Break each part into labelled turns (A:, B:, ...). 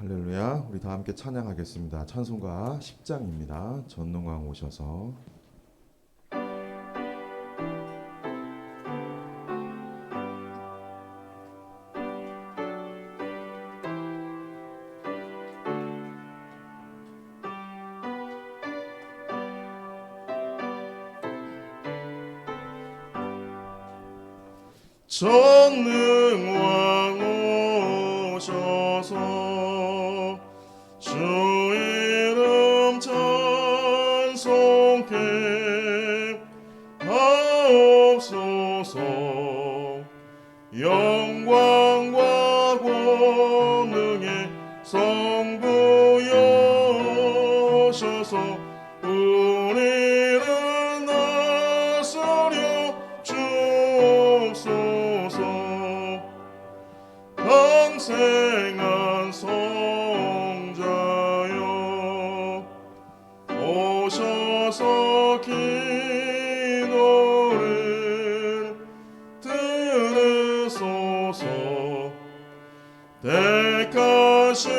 A: 할렐루야. 우리 다 함께 찬양하겠습니다. 찬송가 10장입니다. 전능왕 오셔서. 전능왕 오셔서 주 이름 찬송케 하옵소서. 영광과 권능의 성부여셔서 우리를 다스려 주옵소서. 강생한 성자여 오셔서 기도를 들으소서. 택하신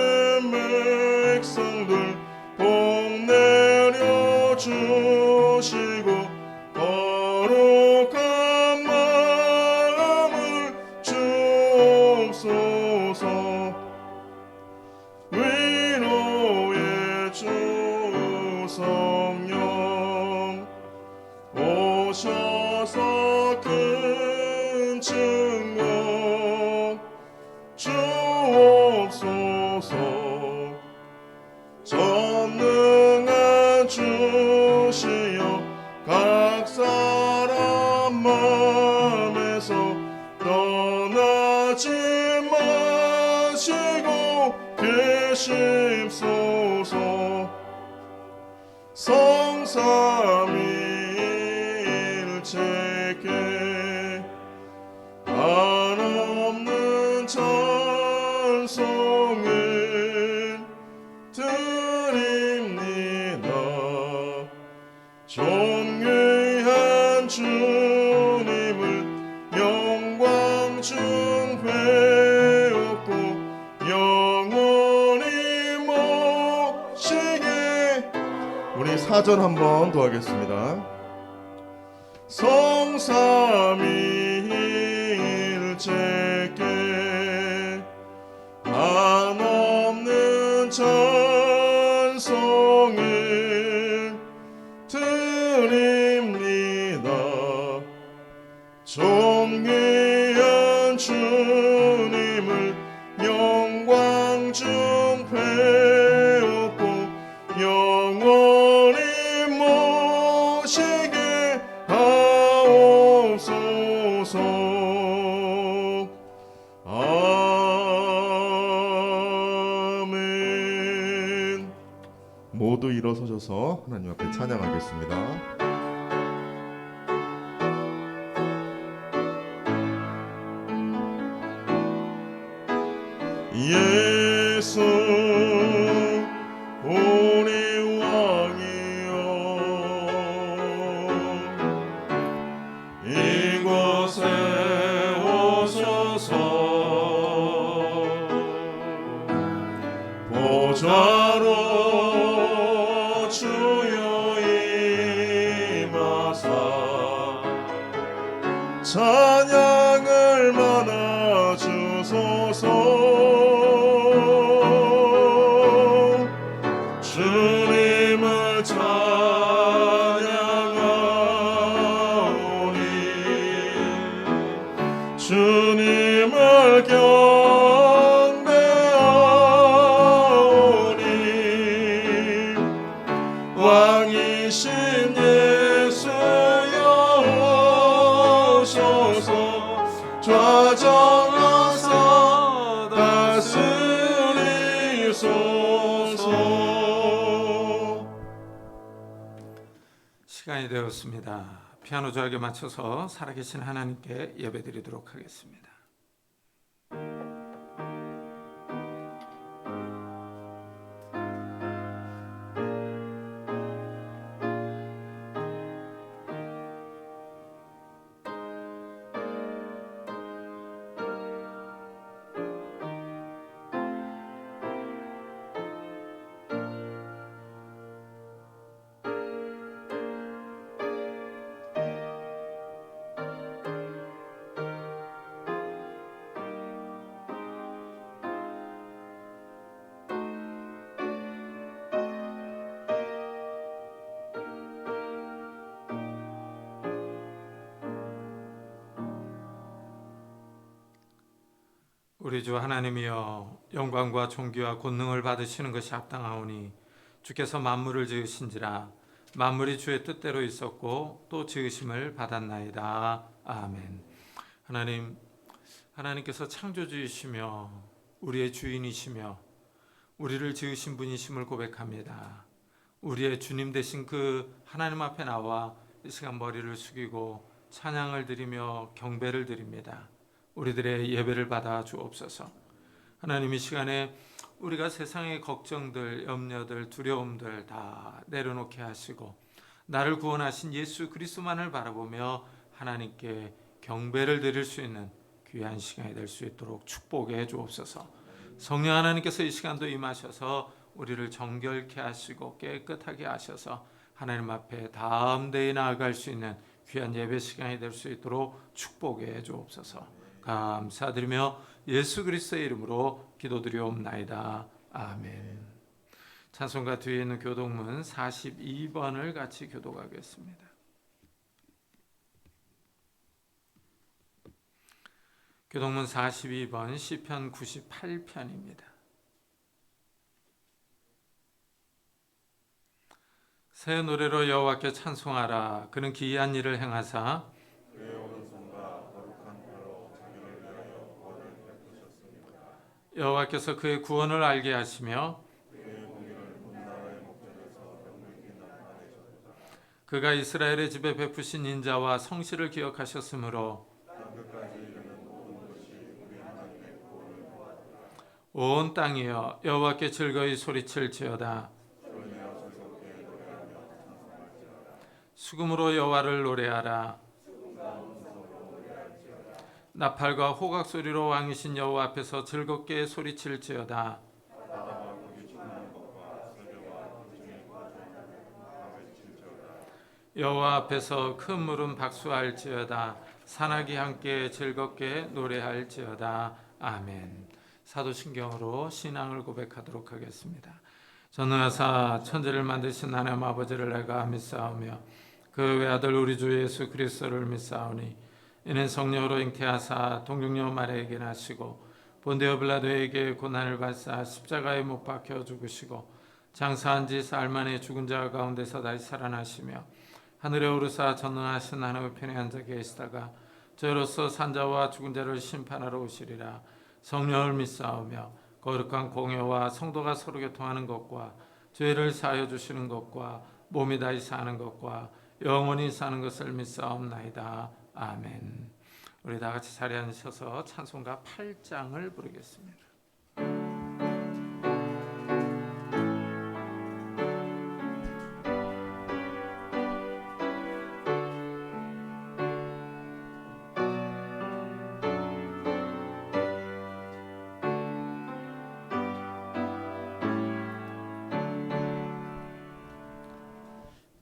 A: 백성들 복 내려 주시고 거룩한 마음을 주옵소서. 위로의 주 성령 오셔서 큰 증거 주옵소서. 전능한 주시여 각 사람 마음에서 떠나지 마시고 계십소서. 성삼위일체께 한없는 찬송을 드립니다. 존귀한 주님을 영광 중 배웠고 영원히 모시게. 우리 사전 한번 더 하겠습니다. 성삼위일체께 한없는 찬송을 드립니다. 존귀한 주님을 영광 중 배웠고 영원히 모시게 하옵소서. 아멘. 모두 일어서셔서 하나님 앞에 찬양하겠습니다. 예수 우리 왕이여 이곳에 오셔서 보좌로 주여 임하사 찬양을 만나 주소서. 주님을 찬양하오니 주님을 경배하오니 왕이신 예수여 오셔서 좌정하사 다스리소서.
B: 시간이 되었습니다. 피아노 조약에 맞춰서 살아계신 하나님께 예배드리도록 하겠습니다. 우리 주 하나님이여, 영광과 존귀와 권능을 받으시는 것이 합당하오니 주께서 만물을 지으신지라. 만물이 주의 뜻대로 있었고 또 지으심을 받았나이다. 아멘. 하나님께서 창조주이시며 우리의 주인이시며 우리를 지으신 분이심을 고백합니다. 우리의 주님 되신 그 하나님 앞에 나와 이 시간 머리를 숙이고 찬양을 드리며 경배를 드립니다. 우리들의 예배를 받아 주옵소서. 하나님, 이 시간에 우리가 세상의 걱정들, 염려들, 두려움들 다 내려놓게 하시고 나를 구원하신 예수 그리스도만을 바라보며 하나님께 경배를 드릴 수 있는 귀한 시간이 될 수 있도록 축복해 주옵소서. 성령 하나님께서 이 시간도 임하셔서 우리를 정결케 하시고 깨끗하게 하셔서 하나님 앞에 담대히 나아갈 수 있는 귀한 예배 시간이 될 수 있도록 축복해 주옵소서. 감사드리며 예수 그리스도의 이름으로 기도드리옵나이다. 아멘. 찬송가 뒤에 있는 교독문 42번을 같이 교독하겠습니다. 교독문 42번 시편 98편입니다. 새 노래로 여호와께 찬송하라. 그는 기이한 일을 행하사
A: 그의 오른손과 거룩한 뼈로 자기를 위하여 구원을 베푸셨습니다.
B: 여호와께서 그의 구원을 알게 하시며
A: 그의 공의를 온 나라의 목전에서 명백히 나타내셨도다.
B: 그가 이스라엘의 집에 베푸신 인자와 성실을 기억하셨으므로
A: 땅끝까지 이르는 모든 것이 우리 하나님의 구원을 보았도다.
B: 온 땅이여 여호와께 즐거이 소리칠지어다.
A: 그러며 즐겁게 노래하며 찬송할지어다.
B: 수금으로 여호와를 노래하라. 나팔과 호각 소리로 왕이신 여호와 앞에서 즐겁게 소리칠지어다.
A: 바다와 고기 충만한 것과 새벽과 기중의 과정을 외칠지어다.
B: 여호와 앞에서 큰 물은 박수할지어다. 산악이 함께 즐겁게 노래할지어다. 아멘. 사도신경으로 신앙을 고백하도록 하겠습니다. 전능하사 천지를 만드신 하나님 아버지를 내가 믿사오며 그 외아들 우리 주 예수 그리스도를 믿사오니 이는 성령으로 잉태하사 동정녀 마리아에게 나시고 본디오 빌라도에게 고난을 받사 십자가에 못 박혀 죽으시고 장사한 지 사흘 만에 죽은 자 가운데서 다시 살아나시며 하늘에 오르사 전능하신 하나님의 편에 앉아 계시다가 저로서 산자와 죽은 자를 심판하러 오시리라. 성령을 믿사오며 거룩한 공회와 성도가 서로 교통하는 것과 죄를 사하여 주시는 것과 몸이 다시 사는 것과 영원히 사는 것을 믿사옵나이다. 아멘. 우리 다 같이 자리에 앉으셔서 찬송가 8장을 부르겠습니다.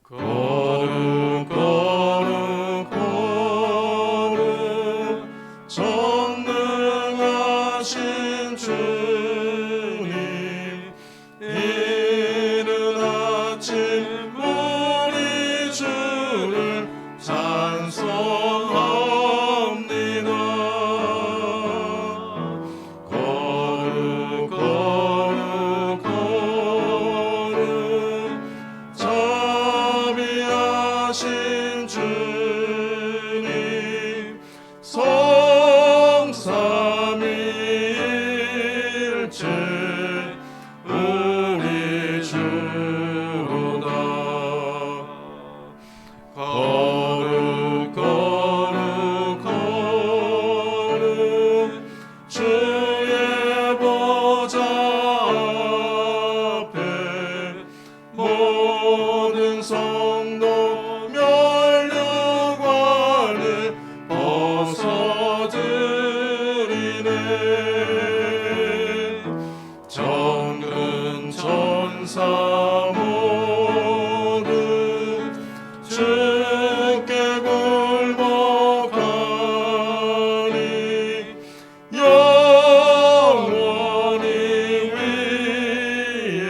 A: 거룩 거룩 거룩 전능하신 주님, 이른 아침 우리 주를 찬송합니다. 거룩 거룩 거룩 자비하신 주님, 성삼위일체 우리 주로다. 거룩 거룩 거룩 주의 보좌 앞에 모든 성도 면류관을 벗어드리네. 정근 천사 모두 주께 굴복하니 영원히 위에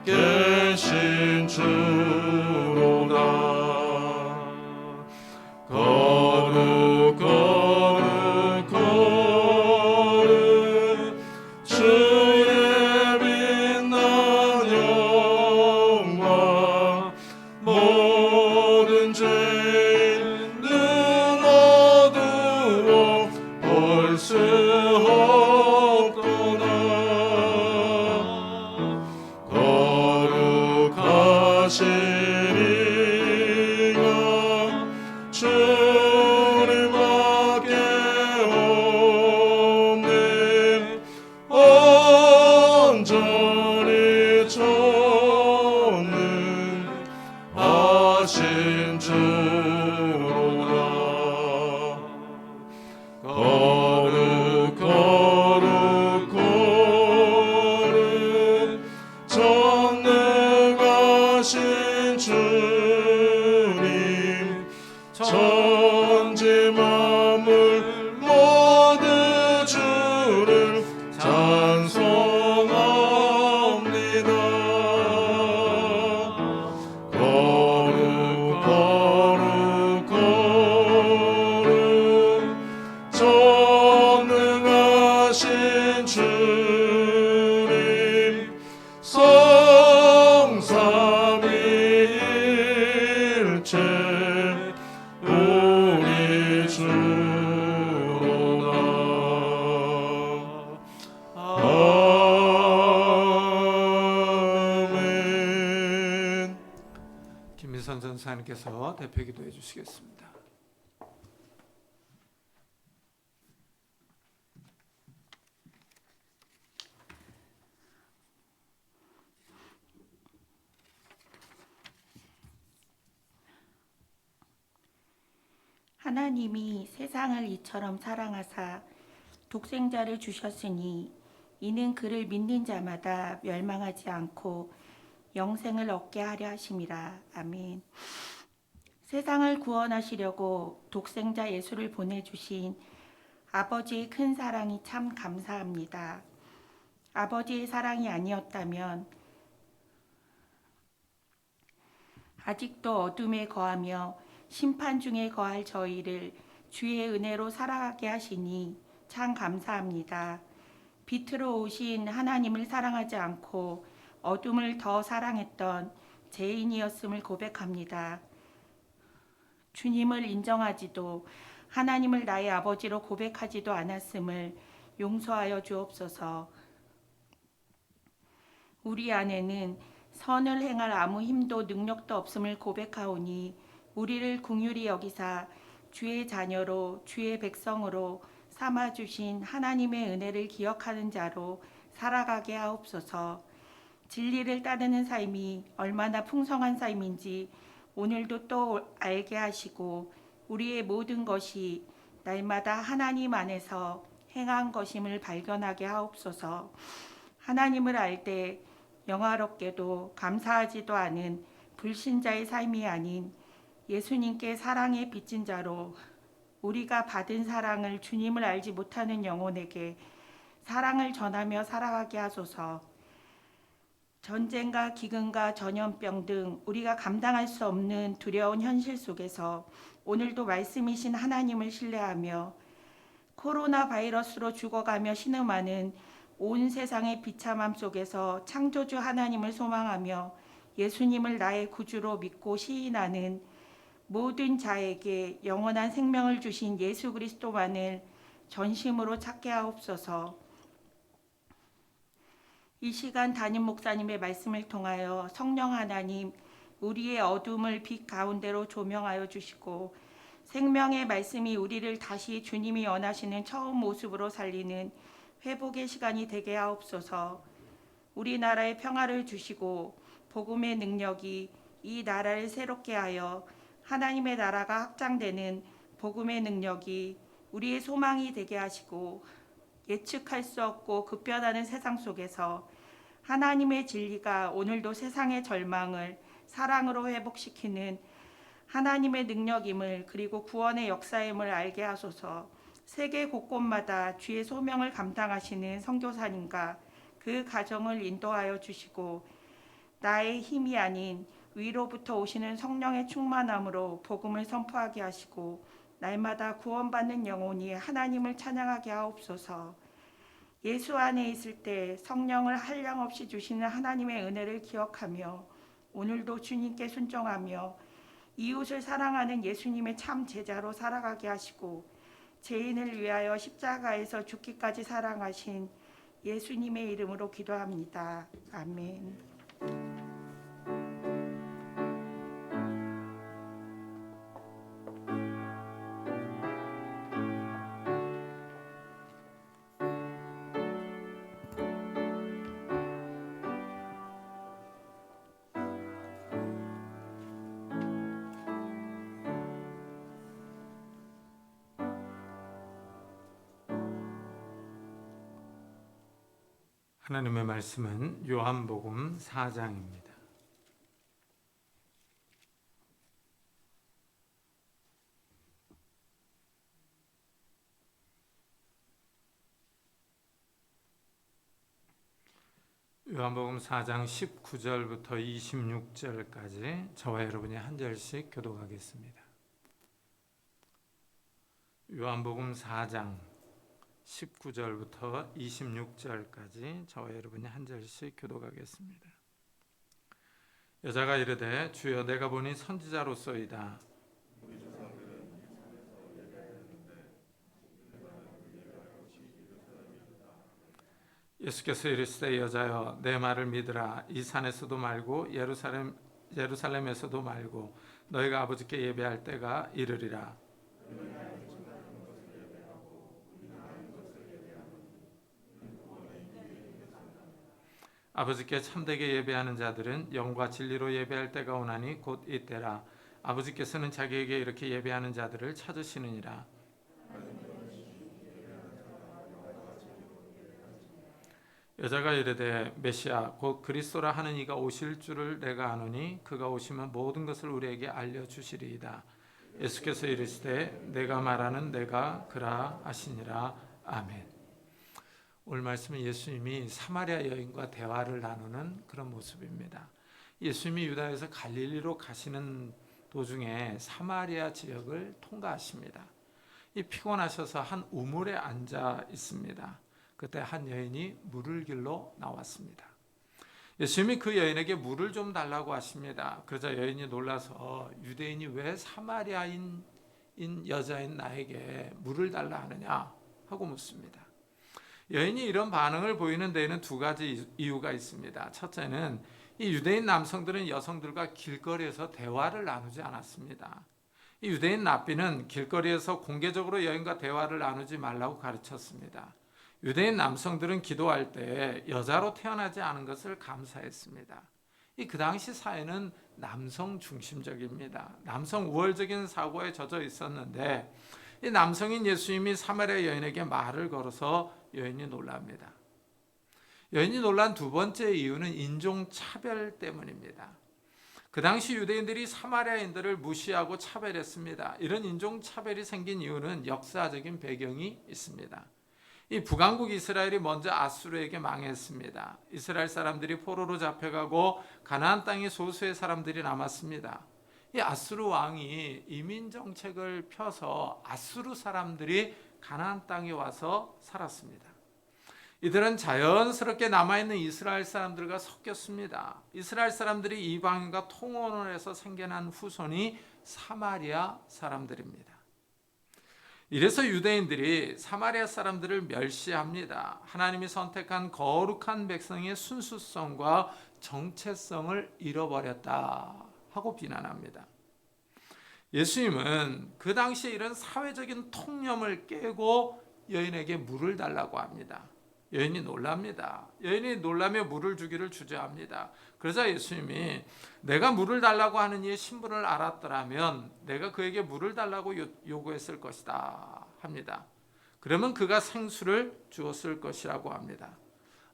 A: 계신 주로다. 거룩 거룩 거룩
C: 수 없도다. 거룩하시리가 주님밖에 없네. 온전히 전능하신 주로다. 거룩 거룩 거룩 전능하신 주님, 천지 만물 모두 주를 찬송합니다. 거룩 거룩 거룩 전능하신 주님, 성삼위일체 우리 주로다. 아멘.
B: 김미선 전사님께서 대표 기도해 주시겠습니다.
D: 하나님이 세상을 이처럼 사랑하사 독생자를 주셨으니 이는 그를 믿는 자마다 멸망하지 않고 영생을 얻게 하려 하심이라. 아멘. 세상을 구원하시려고 독생자 예수를 보내주신 아버지의 큰 사랑이 참 감사합니다. 아버지의 사랑이 아니었다면 아직도 어둠에 거하며 심판 중에 거할 저희를 주의 은혜로 살아가게 하시니 참 감사합니다. 빛으로 오신 하나님을 사랑하지 않고 어둠을 더 사랑했던 죄인이었음을 고백합니다. 주님을 인정하지도 하나님을 나의 아버지로 고백하지도 않았음을 용서하여 주옵소서. 우리 안에는 선을 행할 아무 힘도 능력도 없음을 고백하오니 우리를 긍휼히 여기사 주의 자녀로 주의 백성으로 삼아주신 하나님의 은혜를 기억하는 자로 살아가게 하옵소서. 진리를 따르는 삶이 얼마나 풍성한 삶인지 오늘도 또 알게 하시고 우리의 모든 것이 날마다 하나님 안에서 행한 것임을 발견하게 하옵소서. 하나님을 알 때 영화롭게도 감사하지도 않은 불신자의 삶이 아닌 예수님께 사랑에 빚진 자로 우리가 받은 사랑을 주님을 알지 못하는 영혼에게 사랑을 전하며 살아가게 하소서. 전쟁과 기근과 전염병 등 우리가 감당할 수 없는 두려운 현실 속에서 오늘도 말씀이신 하나님을 신뢰하며 코로나 바이러스로 죽어가며 신음하는 온 세상의 비참함 속에서 창조주 하나님을 소망하며 예수님을 나의 구주로 믿고 시인하는 모든 자에게 영원한 생명을 주신 예수 그리스도만을 전심으로 찾게 하옵소서. 이 시간 담임 목사님의 말씀을 통하여 성령 하나님 우리의 어둠을 빛 가운데로 조명하여 주시고 생명의 말씀이 우리를 다시 주님이 원하시는 처음 모습으로 살리는 회복의 시간이 되게 하옵소서. 우리나라에 평화를 주시고 복음의 능력이 이 나라를 새롭게 하여 하나님의 나라가 확장되는 복음의 능력이 우리의 소망이 되게 하시고 예측할 수 없고 급변하는 세상 속에서 하나님의 진리가 오늘도 세상의 절망을 사랑으로 회복시키는 하나님의 능력임을 그리고 구원의 역사임을 알게 하소서. 세계 곳곳마다 주의 소명을 감당하시는 선교사님과 그 가정을 인도하여 주시고 나의 힘이 아닌 위로부터 오시는 성령의 충만함으로 복음을 선포하게 하시고 날마다 구원받는 영혼이 하나님을 찬양하게 하옵소서. 예수 안에 있을 때 성령을 한량없이 주시는 하나님의 은혜를 기억하며 오늘도 주님께 순종하며 이웃을 사랑하는 예수님의 참 제자로 살아가게 하시고 죄인을 위하여 십자가에서 죽기까지 사랑하신 예수님의 이름으로 기도합니다. 아멘.
B: 하나님의 말씀은 요한복음 4장입니다. 요한복음 4장 19절부터 26절까지 저와 여러분이 한 절씩 교독하겠습니다. 요한복음 4장 19절부터 26절까지 저와 여러분이 한 절씩 교독하겠습니다. 여자가 이르되 주여 내가 보니 선지자로소이다. 예수께서 이르시되 여자여 내 말을 믿으라. 이 산에서도 말고 예루살렘에서도 말고 너희가 아버지께 예배할 때가 이르리라. 아버지께 참되게 예배하는 자들은 영과 진리로 예배할 때가 오나니 곧 이때라. 아버지께서는 자기에게 이렇게 예배하는 자들을 찾으시느니라. 여자가 이르되 메시아 곧 그리스도라 하는 이가 오실 줄을 내가 아노니 그가 오시면 모든 것을 우리에게 알려주시리이다. 예수께서 이르시되 내가 말하는 내가 그라 하시니라. 아멘. 오늘 말씀은 예수님이 사마리아 여인과 대화를 나누는 그런 모습입니다. 예수님이 유다에서 갈릴리로 가시는 도중에 사마리아 지역을 통과하십니다. 이 피곤하셔서 한 우물에 앉아 있습니다. 그때 한 여인이 물을 길러 나왔습니다. 예수님이 그 여인에게 물을 좀 달라고 하십니다. 그러자 여인이 놀라서 유대인이 왜 사마리아인 여자인 나에게 물을 달라 하느냐 하고 묻습니다. 여인이 이런 반응을 보이는 데에는 두 가지 이유가 있습니다. 첫째는 이 유대인 남성들은 여성들과 길거리에서 대화를 나누지 않았습니다. 이 유대인 랍비는 길거리에서 공개적으로 여인과 대화를 나누지 말라고 가르쳤습니다. 유대인 남성들은 기도할 때 여자로 태어나지 않은 것을 감사했습니다. 그 당시 사회는 남성 중심적입니다. 남성 우월적인 사고에 젖어 있었는데 이 남성인 예수님이 사마리아 여인에게 말을 걸어서 여인이 놀랍니다. 여인이 놀란 두 번째 이유는 인종차별 때문입니다. 그 당시 유대인들이 사마리아인들을 무시하고 차별했습니다. 이런 인종차별이 생긴 이유는 역사적인 배경이 있습니다. 이 북왕국 이스라엘이 먼저 아수르에게 망했습니다. 이스라엘 사람들이 포로로 잡혀가고 가나안 땅에 소수의 사람들이 남았습니다. 이 아수르 왕이 이민 정책을 펴서 아수르 사람들이 가나안 땅에 와서 살았습니다. 이들은 자연스럽게 남아있는 이스라엘 사람들과 섞였습니다. 이스라엘 사람들이 이방인과 통혼을 해서 생겨난 후손이 사마리아 사람들입니다. 이래서 유대인들이 사마리아 사람들을 멸시합니다. 하나님이 선택한 거룩한 백성의 순수성과 정체성을 잃어버렸다 하고 비난합니다. 예수님은 그 당시에 이런 사회적인 통념을 깨고 여인에게 물을 달라고 합니다. 여인이 놀랍니다. 여인이 놀라며 물을 주기를 주저합니다. 그러자 예수님이 내가 물을 달라고 하는 이의 신분을 알았더라면 내가 그에게 물을 달라고 요구했을 것이다 합니다. 그러면 그가 생수를 주었을 것이라고 합니다.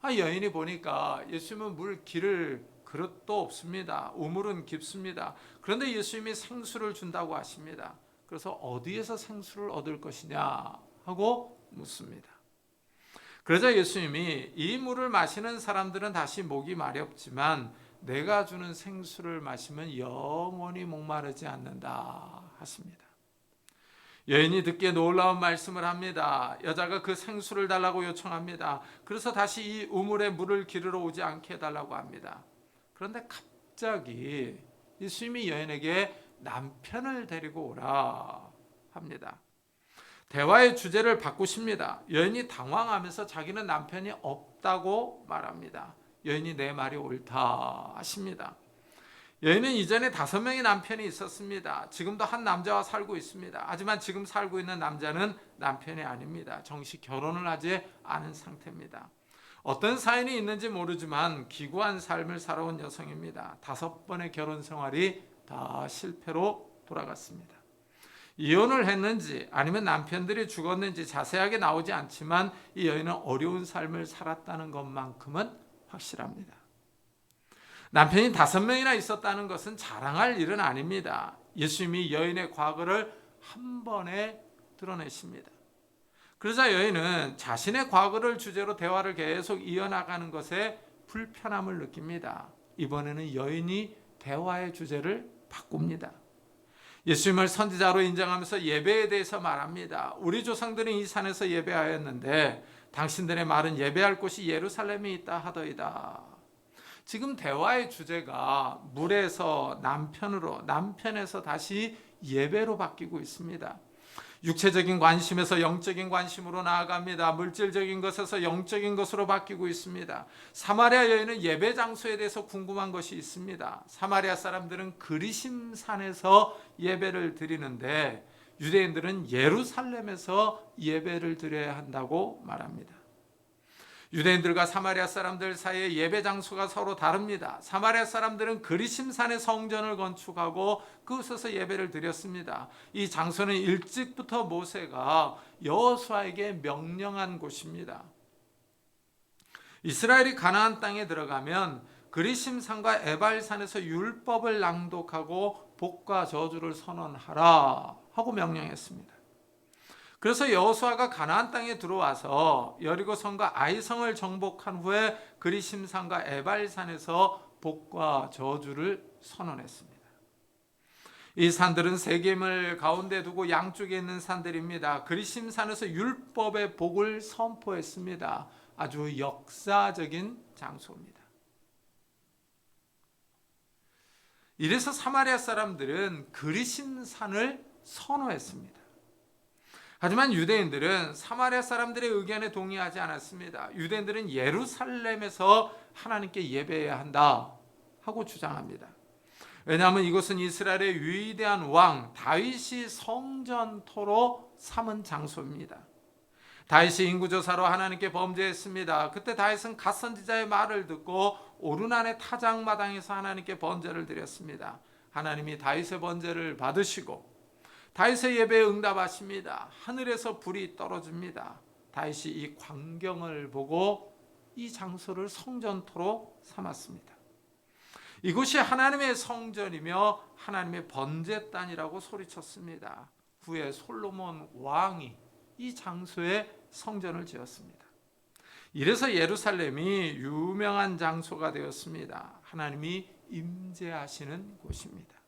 B: 여인이 보니까 예수님은 물 기를 그릇도 없습니다. 우물은 깊습니다. 그런데 예수님이 생수를 준다고 하십니다. 그래서 어디에서 생수를 얻을 것이냐 하고 묻습니다. 그러자 예수님이 이 물을 마시는 사람들은 다시 목이 마렵지만 내가 주는 생수를 마시면 영원히 목마르지 않는다 하십니다. 여인이 듣기에 놀라운 말씀을 합니다. 여자가 그 생수를 달라고 요청합니다. 그래서 다시 이 우물에 물을 기르러 오지 않게 해달라고 합니다. 그런데 갑자기 예수님이 여인에게 남편을 데리고 오라 합니다. 대화의 주제를 바꾸십니다. 여인이 당황하면서 자기는 남편이 없다고 말합니다. 여인이 내 말이 옳다 하십니다. 여인은 이전에 5명의 남편이 있었습니다. 지금도 한 남자와 살고 있습니다. 하지만 지금 살고 있는 남자는 남편이 아닙니다. 정식 결혼을 하지 않은 상태입니다. 어떤 사연이 있는지 모르지만 기구한 삶을 살아온 여성입니다. 5번의 결혼 생활이 다 실패로 돌아갔습니다. 이혼을 했는지 아니면 남편들이 죽었는지 자세하게 나오지 않지만 이 여인은 어려운 삶을 살았다는 것만큼은 확실합니다. 남편이 5명이나 있었다는 것은 자랑할 일은 아닙니다. 예수님이 여인의 과거를 한 번에 드러내십니다. 그러자 여인은 자신의 과거를 주제로 대화를 계속 이어나가는 것에 불편함을 느낍니다. 이번에는 여인이 대화의 주제를 바꿉니다. 예수님을 선지자로 인정하면서 예배에 대해서 말합니다. 우리 조상들은 이 산에서 예배하였는데 당신들의 말은 예배할 곳이 예루살렘에 있다 하더이다. 지금 대화의 주제가 물에서 남편으로, 남편에서 다시 예배로 바뀌고 있습니다. 육체적인 관심에서 영적인 관심으로 나아갑니다. 물질적인 것에서 영적인 것으로 바뀌고 있습니다. 사마리아 여인은 예배 장소에 대해서 궁금한 것이 있습니다. 사마리아 사람들은 그리심산에서 예배를 드리는데 유대인들은 예루살렘에서 예배를 드려야 한다고 말합니다. 유대인들과 사마리아 사람들 사이의 예배 장소가 서로 다릅니다. 사마리아 사람들은 그리심산에 성전을 건축하고 그곳에서 예배를 드렸습니다. 이 장소는 일찍부터 모세가 여호수아에게 명령한 곳입니다. 이스라엘이 가나안 땅에 들어가면 그리심산과 에발산에서 율법을 낭독하고 복과 저주를 선언하라 하고 명령했습니다. 그래서 여호수아가 가나안 땅에 들어와서 여리고성과 아이성을 정복한 후에 그리심산과 에발산에서 복과 저주를 선언했습니다. 이 산들은 세겜을 가운데 두고 양쪽에 있는 산들입니다. 그리심산에서 율법의 복을 선포했습니다. 아주 역사적인 장소입니다. 이래서 사마리아 사람들은 그리심산을 선호했습니다. 하지만 유대인들은 사마리아 사람들의 의견에 동의하지 않았습니다. 유대인들은 예루살렘에서 하나님께 예배해야 한다 하고 주장합니다. 왜냐하면 이곳은 이스라엘의 위대한 왕 다윗이 성전토로 삼은 장소입니다. 다윗이 인구조사로 하나님께 범죄했습니다. 그때 다윗은 갓선지자의 말을 듣고 오르난의 타작마당에서 하나님께 번제를 드렸습니다. 하나님이 다윗의 번제를 받으시고 다윗의 예배에 응답하십니다. 하늘에서 불이 떨어집니다. 다윗이 이 광경을 보고 이 장소를 성전토로 삼았습니다. 이곳이 하나님의 성전이며 하나님의 번제단이라고 소리쳤습니다. 후에 솔로몬 왕이 이 장소에 성전을 지었습니다. 이래서 예루살렘이 유명한 장소가 되었습니다. 하나님이 임재하시는 곳입니다.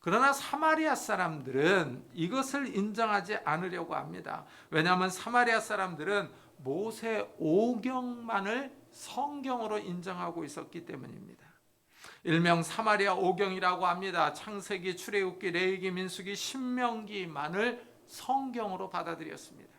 B: 그러나 사마리아 사람들은 이것을 인정하지 않으려고 합니다. 왜냐하면 사마리아 사람들은 모세 오경만을 성경으로 인정하고 있었기 때문입니다. 일명 사마리아 오경이라고 합니다. 창세기, 출애굽기, 레위기, 민수기, 신명기만을 성경으로 받아들였습니다.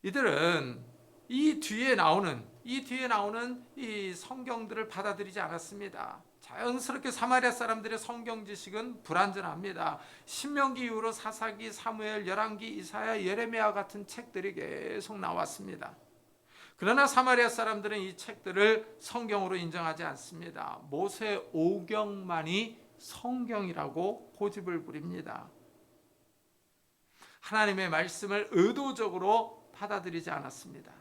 B: 이들은 이 뒤에 나오는 이 성경들을 받아들이지 않았습니다. 자연스럽게 사마리아 사람들의 성경 지식은 불완전합니다. 신명기 이후로 사사기, 사무엘, 열왕기, 이사야, 예레미야 같은 책들이 계속 나왔습니다. 그러나 사마리아 사람들은 이 책들을 성경으로 인정하지 않습니다. 모세 오경만이 성경이라고 고집을 부립니다. 하나님의 말씀을 의도적으로 받아들이지 않았습니다.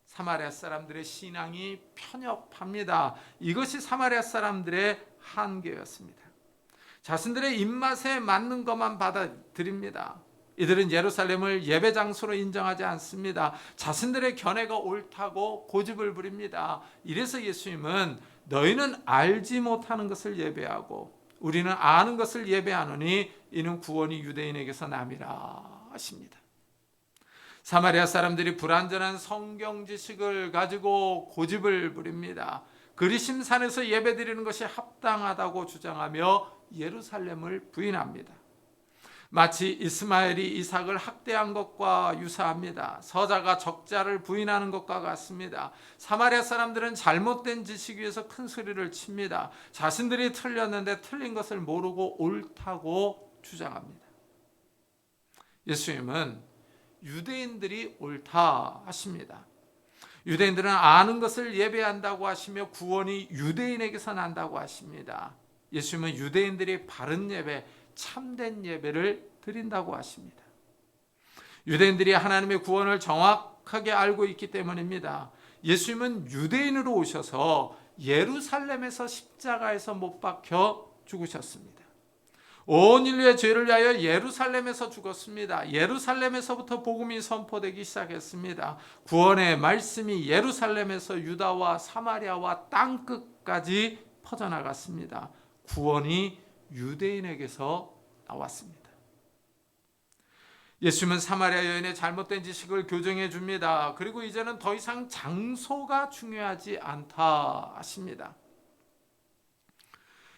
B: 사마리아 사람들의 신앙이 편협합니다. 이것이 사마리아 사람들의 한계였습니다. 자신들의 입맛에 맞는 것만 받아들입니다. 이들은 예루살렘을 예배 장소로 인정하지 않습니다. 자신들의 견해가 옳다고 고집을 부립니다. 이래서 예수님은 너희는 알지 못하는 것을 예배하고 우리는 아는 것을 예배하노니 이는 구원이 유대인에게서 남이라 하십니다. 사마리아 사람들이 불완전한 성경 지식을 가지고 고집을 부립니다. 그리심산에서 예배드리는 것이 합당하다고 주장하며 예루살렘을 부인합니다. 마치 이스마엘이 이삭을 학대한 것과 유사합니다. 서자가 적자를 부인하는 것과 같습니다. 사마리아 사람들은 잘못된 지식 위에서 큰 소리를 칩니다. 자신들이 틀렸는데 틀린 것을 모르고 옳다고 주장합니다. 예수님은 유대인들이 옳다 하십니다. 유대인들은 아는 것을 예배한다고 하시며 구원이 유대인에게서 난다고 하십니다. 예수님은 유대인들이 바른 예배, 참된 예배를 드린다고 하십니다. 유대인들이 하나님의 구원을 정확하게 알고 있기 때문입니다. 예수님은 유대인으로 오셔서 예루살렘에서 십자가에서 못 박혀 죽으셨습니다. 온 인류의 죄를 위하여 예루살렘에서 죽었습니다. 예루살렘에서부터 복음이 선포되기 시작했습니다. 구원의 말씀이 예루살렘에서 유다와 사마리아와 땅끝까지 퍼져나갔습니다. 구원이 유대인에게서 나왔습니다. 예수님은 사마리아 여인의 잘못된 지식을 교정해 줍니다. 그리고 이제는 더 이상 장소가 중요하지 않다 하십니다.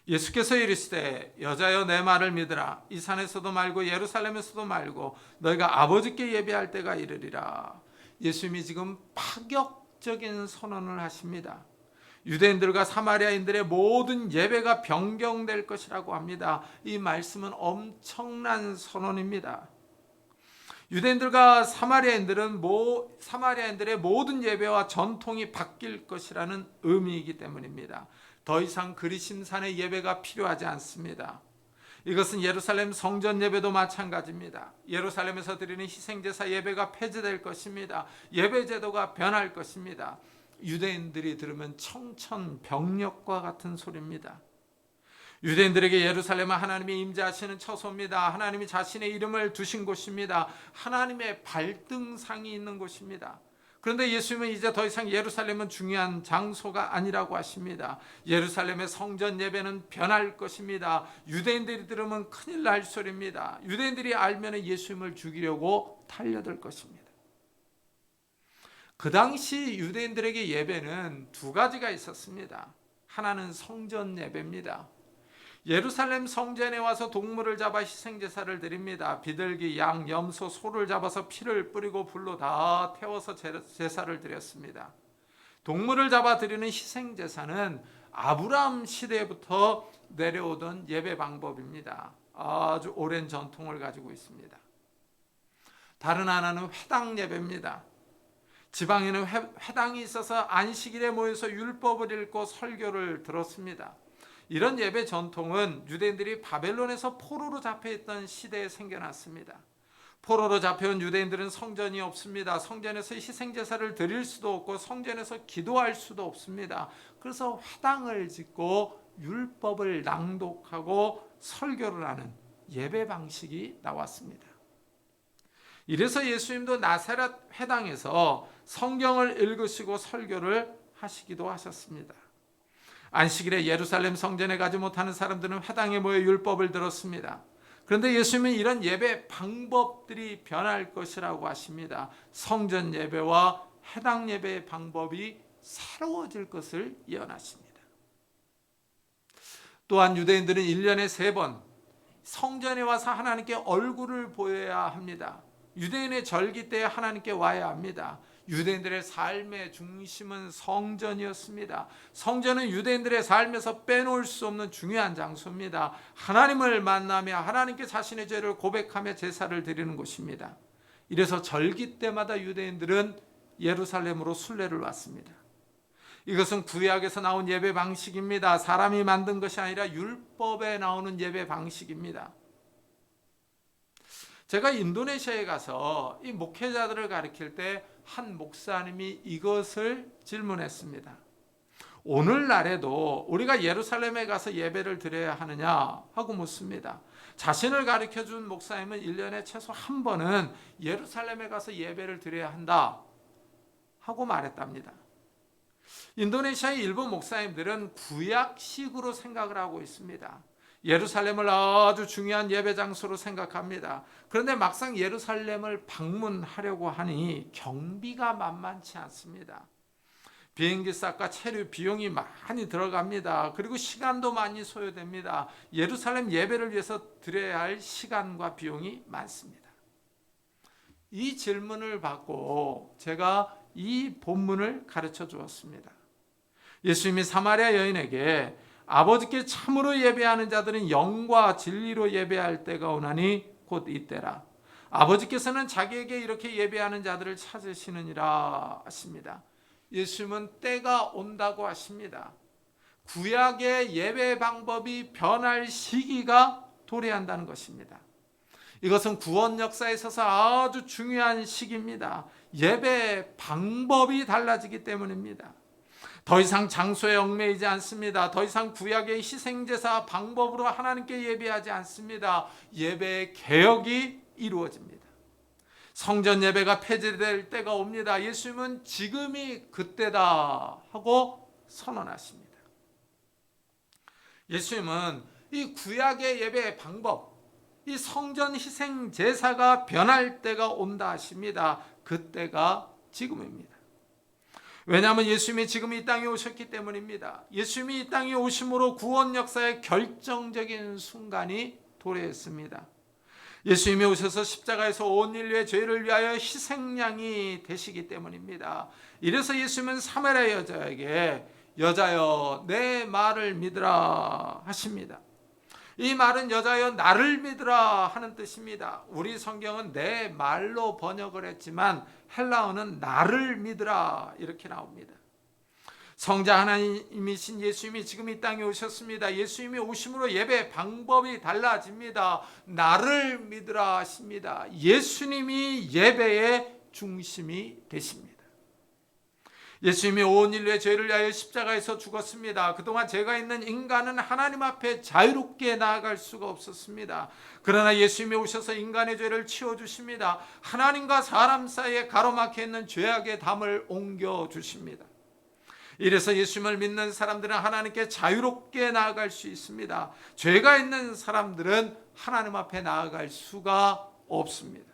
B: 예수께서 이르시되 여자여 내 말을 믿으라. 이 산에서도 말고 예루살렘에서도 말고 너희가 아버지께 예배할 때가 이르리라. 예수님이 지금 파격적인 선언을 하십니다. 유대인들과 사마리아인들의 모든 예배가 변경될 것이라고 합니다. 이 말씀은 엄청난 선언입니다. 유대인들과 사마리아인들의 모든 예배와 전통이 바뀔 것이라는 의미이기 때문입니다. 더 이상 그리심산의 예배가 필요하지 않습니다. 이것은 예루살렘 성전 예배도 마찬가지입니다. 예루살렘에서 드리는 희생제사 예배가 폐지될 것입니다. 예배 제도가 변할 것입니다. 유대인들이 들으면 청천벽력과 같은 소리입니다. 유대인들에게 예루살렘은 하나님이 임재하시는 처소입니다. 하나님이 자신의 이름을 두신 곳입니다. 하나님의 발등상이 있는 곳입니다. 그런데 예수님은 이제 더 이상 예루살렘은 중요한 장소가 아니라고 하십니다. 예루살렘의 성전 예배는 변할 것입니다. 유대인들이 들으면 큰일 날 소리입니다. 유대인들이 알면 예수님을 죽이려고 달려들 것입니다. 그 당시 유대인들에게 예배는 두 가지가 있었습니다. 하나는 성전 예배입니다. 예루살렘 성전에 와서 동물을 잡아 희생제사를 드립니다. 비둘기, 양, 염소, 소를 잡아서 피를 뿌리고 불로 다 태워서 제사를 드렸습니다. 동물을 잡아 드리는 희생제사는 아브라함 시대부터 내려오던 예배 방법입니다. 아주 오랜 전통을 가지고 있습니다. 다른 하나는 회당 예배입니다. 지방에는 회당이 있어서 안식일에 모여서 율법을 읽고 설교를 들었습니다. 이런 예배 전통은 유대인들이 바벨론에서 포로로 잡혀있던 시대에 생겨났습니다. 포로로 잡혀온 유대인들은 성전이 없습니다. 성전에서 희생제사를 드릴 수도 없고 성전에서 기도할 수도 없습니다. 그래서 회당을 짓고 율법을 낭독하고 설교를 하는 예배 방식이 나왔습니다. 이래서 예수님도 나사렛 회당에서 성경을 읽으시고 설교를 하시기도 하셨습니다. 안식일에 예루살렘 성전에 가지 못하는 사람들은 회당에 모여 율법을 들었습니다. 그런데 예수님은 이런 예배 방법들이 변할 것이라고 하십니다. 성전 예배와 회당 예배의 방법이 새로워질 것을 예언하십니다. 또한 유대인들은 1년에 3번 성전에 와서 하나님께 얼굴을 보여야 합니다. 유대인의 절기 때에 하나님께 와야 합니다. 유대인들의 삶의 중심은 성전이었습니다. 성전은 유대인들의 삶에서 빼놓을 수 없는 중요한 장소입니다. 하나님을 만나며 하나님께 자신의 죄를 고백하며 제사를 드리는 곳입니다. 이래서 절기 때마다 유대인들은 예루살렘으로 순례를 왔습니다. 이것은 구약에서 나온 예배 방식입니다. 사람이 만든 것이 아니라 율법에 나오는 예배 방식입니다. 제가 인도네시아에 가서 이 목회자들을 가르칠 때 한 목사님이 이것을 질문했습니다. 오늘날에도 우리가 예루살렘에 가서 예배를 드려야 하느냐 하고 묻습니다. 자신을 가르쳐준 목사님은 1년에 최소 한 번은 예루살렘에 가서 예배를 드려야 한다 하고 말했답니다. 인도네시아의 일부 목사님들은 구약식으로 생각을 하고 있습니다. 예루살렘을 아주 중요한 예배 장소로 생각합니다. 그런데 막상 예루살렘을 방문하려고 하니 경비가 만만치 않습니다. 비행기 값과 체류 비용이 많이 들어갑니다. 그리고 시간도 많이 소요됩니다. 예루살렘 예배를 위해서 드려야 할 시간과 비용이 많습니다. 이 질문을 받고 제가 이 본문을 가르쳐 주었습니다. 예수님이 사마리아 여인에게 아버지께 참으로 예배하는 자들은 영과 진리로 예배할 때가 오나니 곧 이때라. 아버지께서는 자기에게 이렇게 예배하는 자들을 찾으시느니라 하십니다. 예수님은 때가 온다고 하십니다. 구약의 예배 방법이 변할 시기가 도래한다는 것입니다. 이것은 구원 역사에 있어서 아주 중요한 시기입니다. 예배 방법이 달라지기 때문입니다. 더 이상 장소에 얽매이지 않습니다. 더 이상 구약의 희생제사 방법으로 하나님께 예배하지 않습니다. 예배 개혁이 이루어집니다. 성전 예배가 폐지될 때가 옵니다. 예수님은 지금이 그때다 하고 선언하십니다. 예수님은 이 구약의 예배 방법, 이 성전 희생 제사가 변할 때가 온다 하십니다. 그때가 지금입니다. 왜냐하면 예수님이 지금 이 땅에 오셨기 때문입니다. 예수님이 이 땅에 오심으로 구원 역사의 결정적인 순간이 도래했습니다. 예수님이 오셔서 십자가에서 온 인류의 죄를 위하여 희생양이 되시기 때문입니다. 이래서 예수님은 사마리아 여자에게 여자여 내 말을 믿으라 하십니다. 이 말은 여자여 나를 믿으라 하는 뜻입니다. 우리 성경은 내 말로 번역을 했지만 헬라어는 나를 믿으라 이렇게 나옵니다. 성자 하나님이신 예수님이 지금 이 땅에 오셨습니다. 예수님이 오심으로 예배 방법이 달라집니다. 나를 믿으라 하십니다. 예수님이 예배의 중심이 되십니다. 예수님이 온 인류의 죄를 위하여 십자가에서 죽었습니다. 그동안 죄가 있는 인간은 하나님 앞에 자유롭게 나아갈 수가 없었습니다. 그러나 예수님이 오셔서 인간의 죄를 치워주십니다. 하나님과 사람 사이에 가로막혀 있는 죄악의 담을 옮겨주십니다. 이래서 예수님을 믿는 사람들은 하나님께 자유롭게 나아갈 수 있습니다. 죄가 있는 사람들은 하나님 앞에 나아갈 수가 없습니다.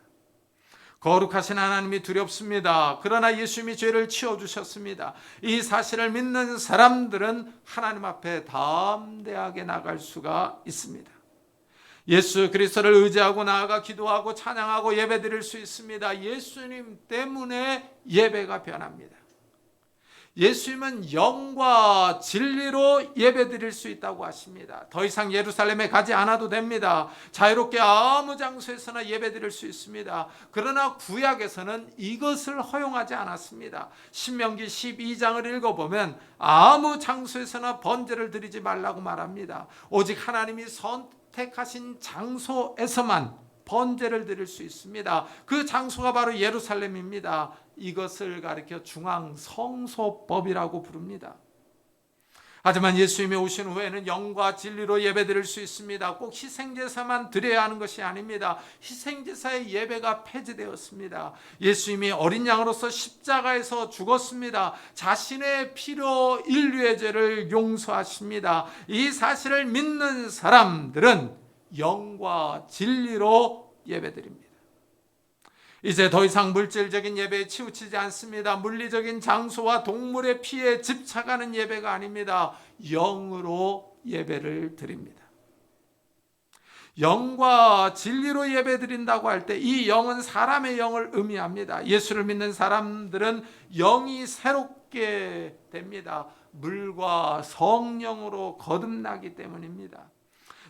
B: 거룩하신 하나님이 두렵습니다. 그러나 예수님이 죄를 치워주셨습니다. 이 사실을 믿는 사람들은 하나님 앞에 담대하게 나갈 수가 있습니다. 예수 그리스도를 의지하고 나아가 기도하고 찬양하고 예배드릴 수 있습니다. 예수님 때문에 예배가 변합니다. 예수님은 영과 진리로 예배드릴 수 있다고 하십니다. 더 이상 예루살렘에 가지 않아도 됩니다. 자유롭게 아무 장소에서나 예배드릴 수 있습니다. 그러나 구약에서는 이것을 허용하지 않았습니다. 신명기 12장을 읽어보면 아무 장소에서나 번제를 드리지 말라고 말합니다. 오직 하나님이 선택하신 장소에서만 번제를 드릴 수 있습니다. 그 장소가 바로 예루살렘입니다. 이것을 가리켜 중앙성소법이라고 부릅니다. 하지만 예수님이 오신 후에는 영과 진리로 예배드릴 수 있습니다. 꼭 희생제사만 드려야 하는 것이 아닙니다. 희생제사의 예배가 폐지되었습니다. 예수님이 어린 양으로서 십자가에서 죽었습니다. 자신의 피로 인류의 죄를 용서하십니다. 이 사실을 믿는 사람들은 영과 진리로 예배드립니다. 이제 더 이상 물질적인 예배에 치우치지 않습니다. 물리적인 장소와 동물의 피에 집착하는 예배가 아닙니다. 영으로 예배를 드립니다. 영과 진리로 예배드린다고 할 때 이 영은 사람의 영을 의미합니다. 예수를 믿는 사람들은 영이 새롭게 됩니다. 물과 성령으로 거듭나기 때문입니다.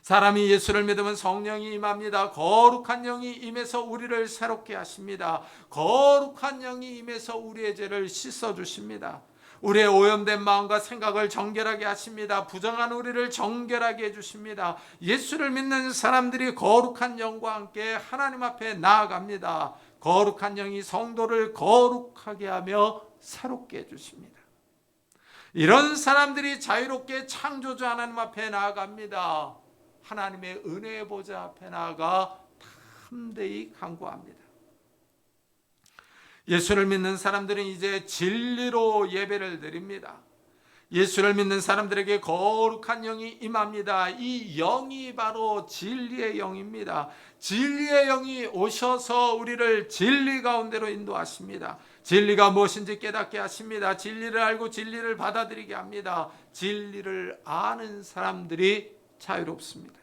B: 사람이 예수를 믿으면 성령이 임합니다. 거룩한 영이 임해서 우리를 새롭게 하십니다. 거룩한 영이 임해서 우리의 죄를 씻어주십니다. 우리의 오염된 마음과 생각을 정결하게 하십니다. 부정한 우리를 정결하게 해주십니다. 예수를 믿는 사람들이 거룩한 영과 함께 하나님 앞에 나아갑니다. 거룩한 영이 성도를 거룩하게 하며 새롭게 해주십니다. 이런 사람들이 자유롭게 창조주 하나님 앞에 나아갑니다. 하나님의 은혜의 보좌 앞에 나아가 담대히 간구합니다. 예수를 믿는 사람들은 이제 진리로 예배를 드립니다. 예수를 믿는 사람들에게 거룩한 영이 임합니다. 이 영이 바로 진리의 영입니다. 진리의 영이 오셔서 우리를 진리 가운데로 인도하십니다. 진리가 무엇인지 깨닫게 하십니다. 진리를 알고 진리를 받아들이게 합니다. 진리를 아는 사람들이 자유롭습니다.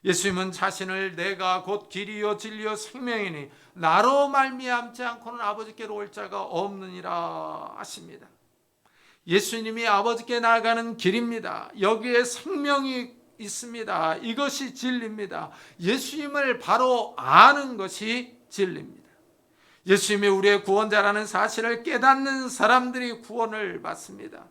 B: 예수님은 자신을 내가 곧 길이요 진리요 생명이니 나로 말미암지 않고는 아버지께로 올 자가 없느니라 하십니다. 예수님이 아버지께 나아가는 길입니다. 여기에 생명이 있습니다. 이것이 진리입니다. 예수님을 바로 아는 것이 진리입니다. 예수님이 우리의 구원자라는 사실을 깨닫는 사람들이 구원을 받습니다.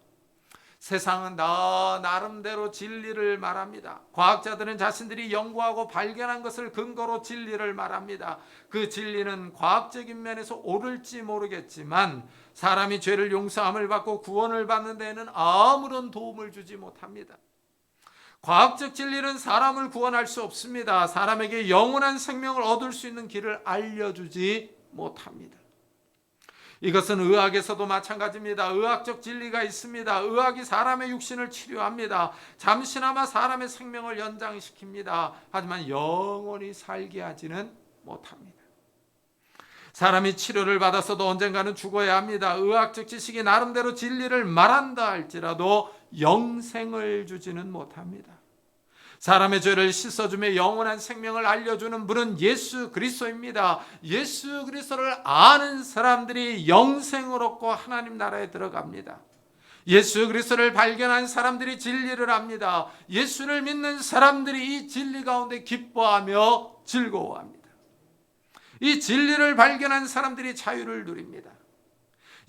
B: 세상은 나름대로 진리를 말합니다. 과학자들은 자신들이 연구하고 발견한 것을 근거로 진리를 말합니다. 그 진리는 과학적인 면에서 옳을지 모르겠지만 사람이 죄를 용서함을 받고 구원을 받는 데에는 아무런 도움을 주지 못합니다. 과학적 진리는 사람을 구원할 수 없습니다. 사람에게 영원한 생명을 얻을 수 있는 길을 알려주지 못합니다. 이것은 의학에서도 마찬가지입니다. 의학적 진리가 있습니다. 의학이 사람의 육신을 치료합니다. 잠시나마 사람의 생명을 연장시킵니다. 하지만 영원히 살게 하지는 못합니다. 사람이 치료를 받았어도 언젠가는 죽어야 합니다. 의학적 지식이 나름대로 진리를 말한다 할지라도 영생을 주지는 못합니다. 사람의 죄를 씻어주며 영원한 생명을 알려주는 분은 예수 그리스도입니다. 예수 그리스도를 아는 사람들이 영생을 얻고 하나님 나라에 들어갑니다. 예수 그리스도를 발견한 사람들이 진리를 압니다. 예수를 믿는 사람들이 이 진리 가운데 기뻐하며 즐거워합니다. 이 진리를 발견한 사람들이 자유를 누립니다.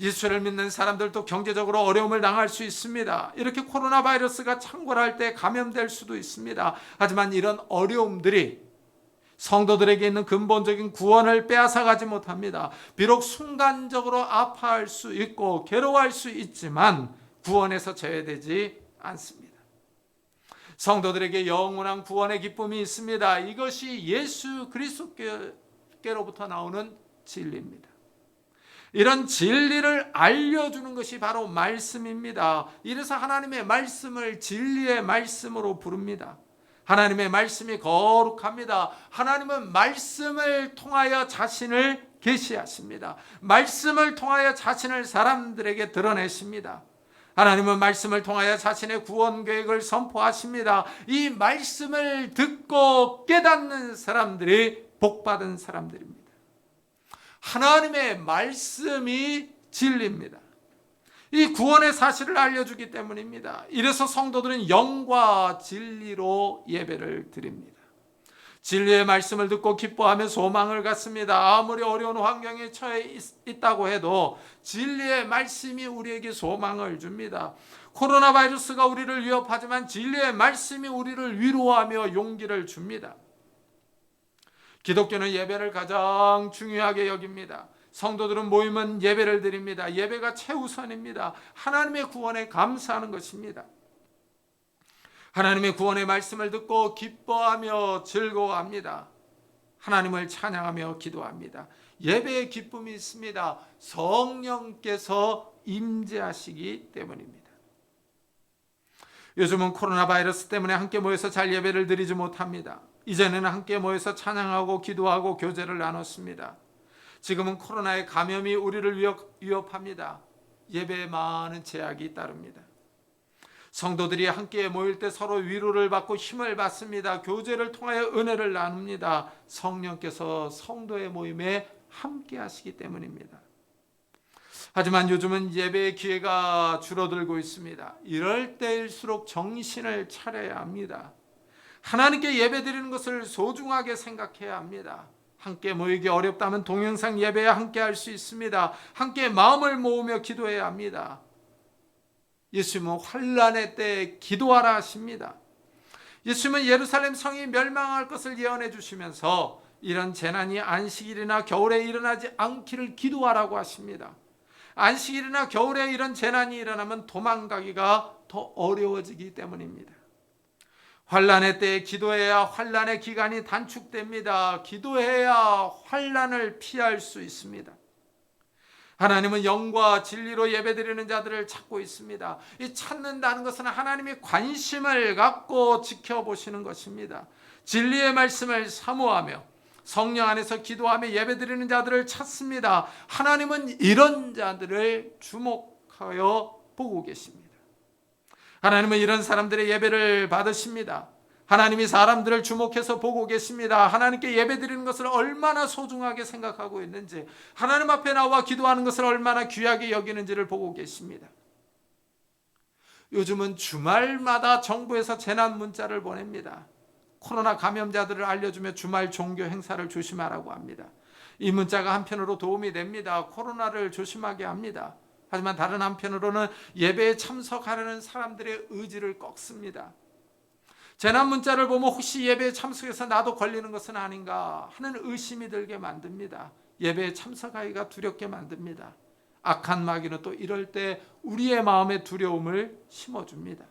B: 예수를 믿는 사람들도 경제적으로 어려움을 당할 수 있습니다. 이렇게 코로나 바이러스가 창궐할 때 감염될 수도 있습니다. 하지만 이런 어려움들이 성도들에게 있는 근본적인 구원을 빼앗아가지 못합니다. 비록 순간적으로 아파할 수 있고 괴로워할 수 있지만 구원에서 제외되지 않습니다. 성도들에게 영원한 구원의 기쁨이 있습니다. 이것이 예수 그리스도께로부터 나오는 진리입니다. 이런 진리를 알려주는 것이 바로 말씀입니다. 이래서 하나님의 말씀을 진리의 말씀으로 부릅니다. 하나님의 말씀이 거룩합니다. 하나님은 말씀을 통하여 자신을 계시하십니다. 말씀을 통하여 자신을 사람들에게 드러내십니다. 하나님은 말씀을 통하여 자신의 구원 계획을 선포하십니다. 이 말씀을 듣고 깨닫는 사람들이 복받은 사람들입니다. 하나님의 말씀이 진리입니다. 이 구원의 사실을 알려주기 때문입니다. 이래서 성도들은 영과 진리로 예배를 드립니다. 진리의 말씀을 듣고 기뻐하며 소망을 갖습니다. 아무리 어려운 환경에 처해 있다고 해도 진리의 말씀이 우리에게 소망을 줍니다. 코로나 바이러스가 우리를 위협하지만 진리의 말씀이 우리를 위로하며 용기를 줍니다. 기독교는 예배를 가장 중요하게 여깁니다. 성도들은 모이면 예배를 드립니다. 예배가 최우선입니다. 하나님의 구원에 감사하는 것입니다. 하나님의 구원의 말씀을 듣고 기뻐하며 즐거워합니다. 하나님을 찬양하며 기도합니다. 예배의 기쁨이 있습니다. 성령께서 임재하시기 때문입니다. 요즘은 코로나 바이러스 때문에 함께 모여서 잘 예배를 드리지 못합니다. 이전에는 함께 모여서 찬양하고 기도하고 교제를 나눴습니다. 지금은 코로나의 감염이 우리를 위협합니다. 예배에 많은 제약이 따릅니다. 성도들이 함께 모일 때 서로 위로를 받고 힘을 받습니다. 교제를 통하여 은혜를 나눕니다. 성령께서 성도의 모임에 함께 하시기 때문입니다. 하지만 요즘은 예배의 기회가 줄어들고 있습니다. 이럴 때일수록 정신을 차려야 합니다. 하나님께 예배드리는 것을 소중하게 생각해야 합니다. 함께 모이기 어렵다면 동영상 예배에 함께 할 수 있습니다. 함께 마음을 모으며 기도해야 합니다. 예수님은 환난의 때에 기도하라 하십니다. 예수님은 예루살렘 성이 멸망할 것을 예언해 주시면서 이런 재난이 안식일이나 겨울에 일어나지 않기를 기도하라고 하십니다. 안식일이나 겨울에 이런 재난이 일어나면 도망가기가 더 어려워지기 때문입니다. 환난의 때에 기도해야 환난의 기간이 단축됩니다. 기도해야 환난을 피할 수 있습니다. 하나님은 영과 진리로 예배드리는 자들을 찾고 있습니다. 이 찾는다는 것은 하나님이 관심을 갖고 지켜보시는 것입니다. 진리의 말씀을 사모하며 성령 안에서 기도하며 예배드리는 자들을 찾습니다. 하나님은 이런 자들을 주목하여 보고 계십니다. 하나님은 이런 사람들의 예배를 받으십니다. 하나님이 사람들을 주목해서 보고 계십니다. 하나님께 예배드리는 것을 얼마나 소중하게 생각하고 있는지, 하나님 앞에 나와 기도하는 것을 얼마나 귀하게 여기는지를 보고 계십니다. 요즘은 주말마다 정부에서 재난 문자를 보냅니다. 코로나 감염자들을 알려주며 주말 종교 행사를 조심하라고 합니다. 이 문자가 한편으로 도움이 됩니다. 코로나를 조심하게 합니다. 하지만 다른 한편으로는 예배에 참석하려는 사람들의 의지를 꺾습니다. 재난 문자를 보면 혹시 예배에 참석해서 나도 걸리는 것은 아닌가 하는 의심이 들게 만듭니다. 예배에 참석하기가 두렵게 만듭니다. 악한 마귀는 또 이럴 때 우리의 마음에 두려움을 심어줍니다.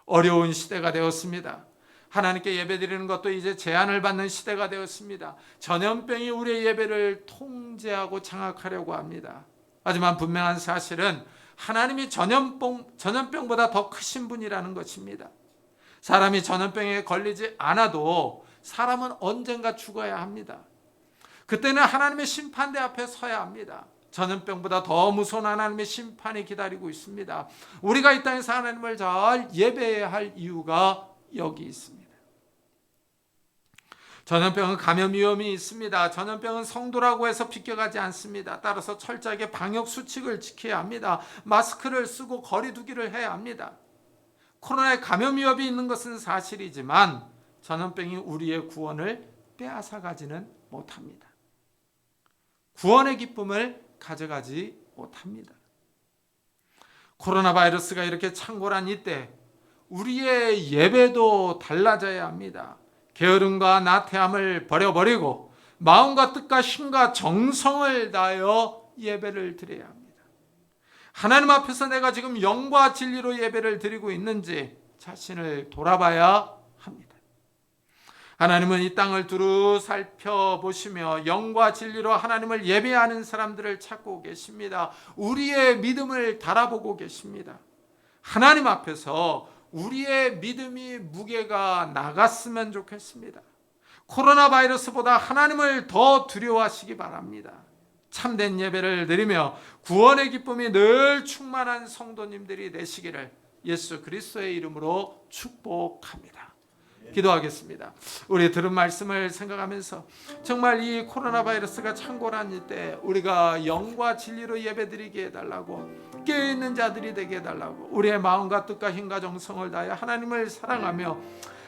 B: 어려운 시대가 되었습니다. 하나님께 예배드리는 것도 이제 제한을 받는 시대가 되었습니다. 전염병이 우리의 예배를 통제하고 장악하려고 합니다. 하지만 분명한 사실은 하나님이 전염병보다 더 크신 분이라는 것입니다. 사람이 전염병에 걸리지 않아도 사람은 언젠가 죽어야 합니다. 그때는 하나님의 심판대 앞에 서야 합니다. 전염병보다 더 무서운 하나님의 심판이 기다리고 있습니다. 우리가 이 땅에서 하나님을 잘 예배해야 할 이유가 여기 있습니다. 전염병은 감염 위험이 있습니다. 전염병은 성도라고 해서 비껴가지 않습니다. 따라서 철저하게 방역 수칙을 지켜야 합니다. 마스크를 쓰고 거리 두기를 해야 합니다. 코로나에 감염 위험이 있는 것은 사실이지만 전염병이 우리의 구원을 빼앗아가지는 못합니다. 구원의 기쁨을 가져가지 못합니다. 코로나 바이러스가 이렇게 창궐한 이때 우리의 예배도 달라져야 합니다. 게으름과 나태함을 버려버리고 마음과 뜻과 힘과 정성을 다하여 예배를 드려야 합니다. 하나님 앞에서 내가 지금 영과 진리로 예배를 드리고 있는지 자신을 돌아봐야 합니다. 하나님은 이 땅을 두루 살펴보시며 영과 진리로 하나님을 예배하는 사람들을 찾고 계십니다. 우리의 믿음을 달아보고 계십니다. 하나님 앞에서 우리의 믿음이 무게가 나갔으면 좋겠습니다. 코로나 바이러스보다 하나님을 더 두려워하시기 바랍니다. 참된 예배를 드리며 구원의 기쁨이 늘 충만한 성도님들이 되시기를 예수 그리스도의 이름으로 축복합니다. 기도하겠습니다. 우리 들은 말씀을 생각하면서 정말 이 코로나 바이러스가 창궐한 이때 우리가 영과 진리로 예배드리게 해달라고, 깨어있는 자들이 되게 해달라고, 우리의 마음과 뜻과 힘과 정성을 다하여 하나님을 사랑하며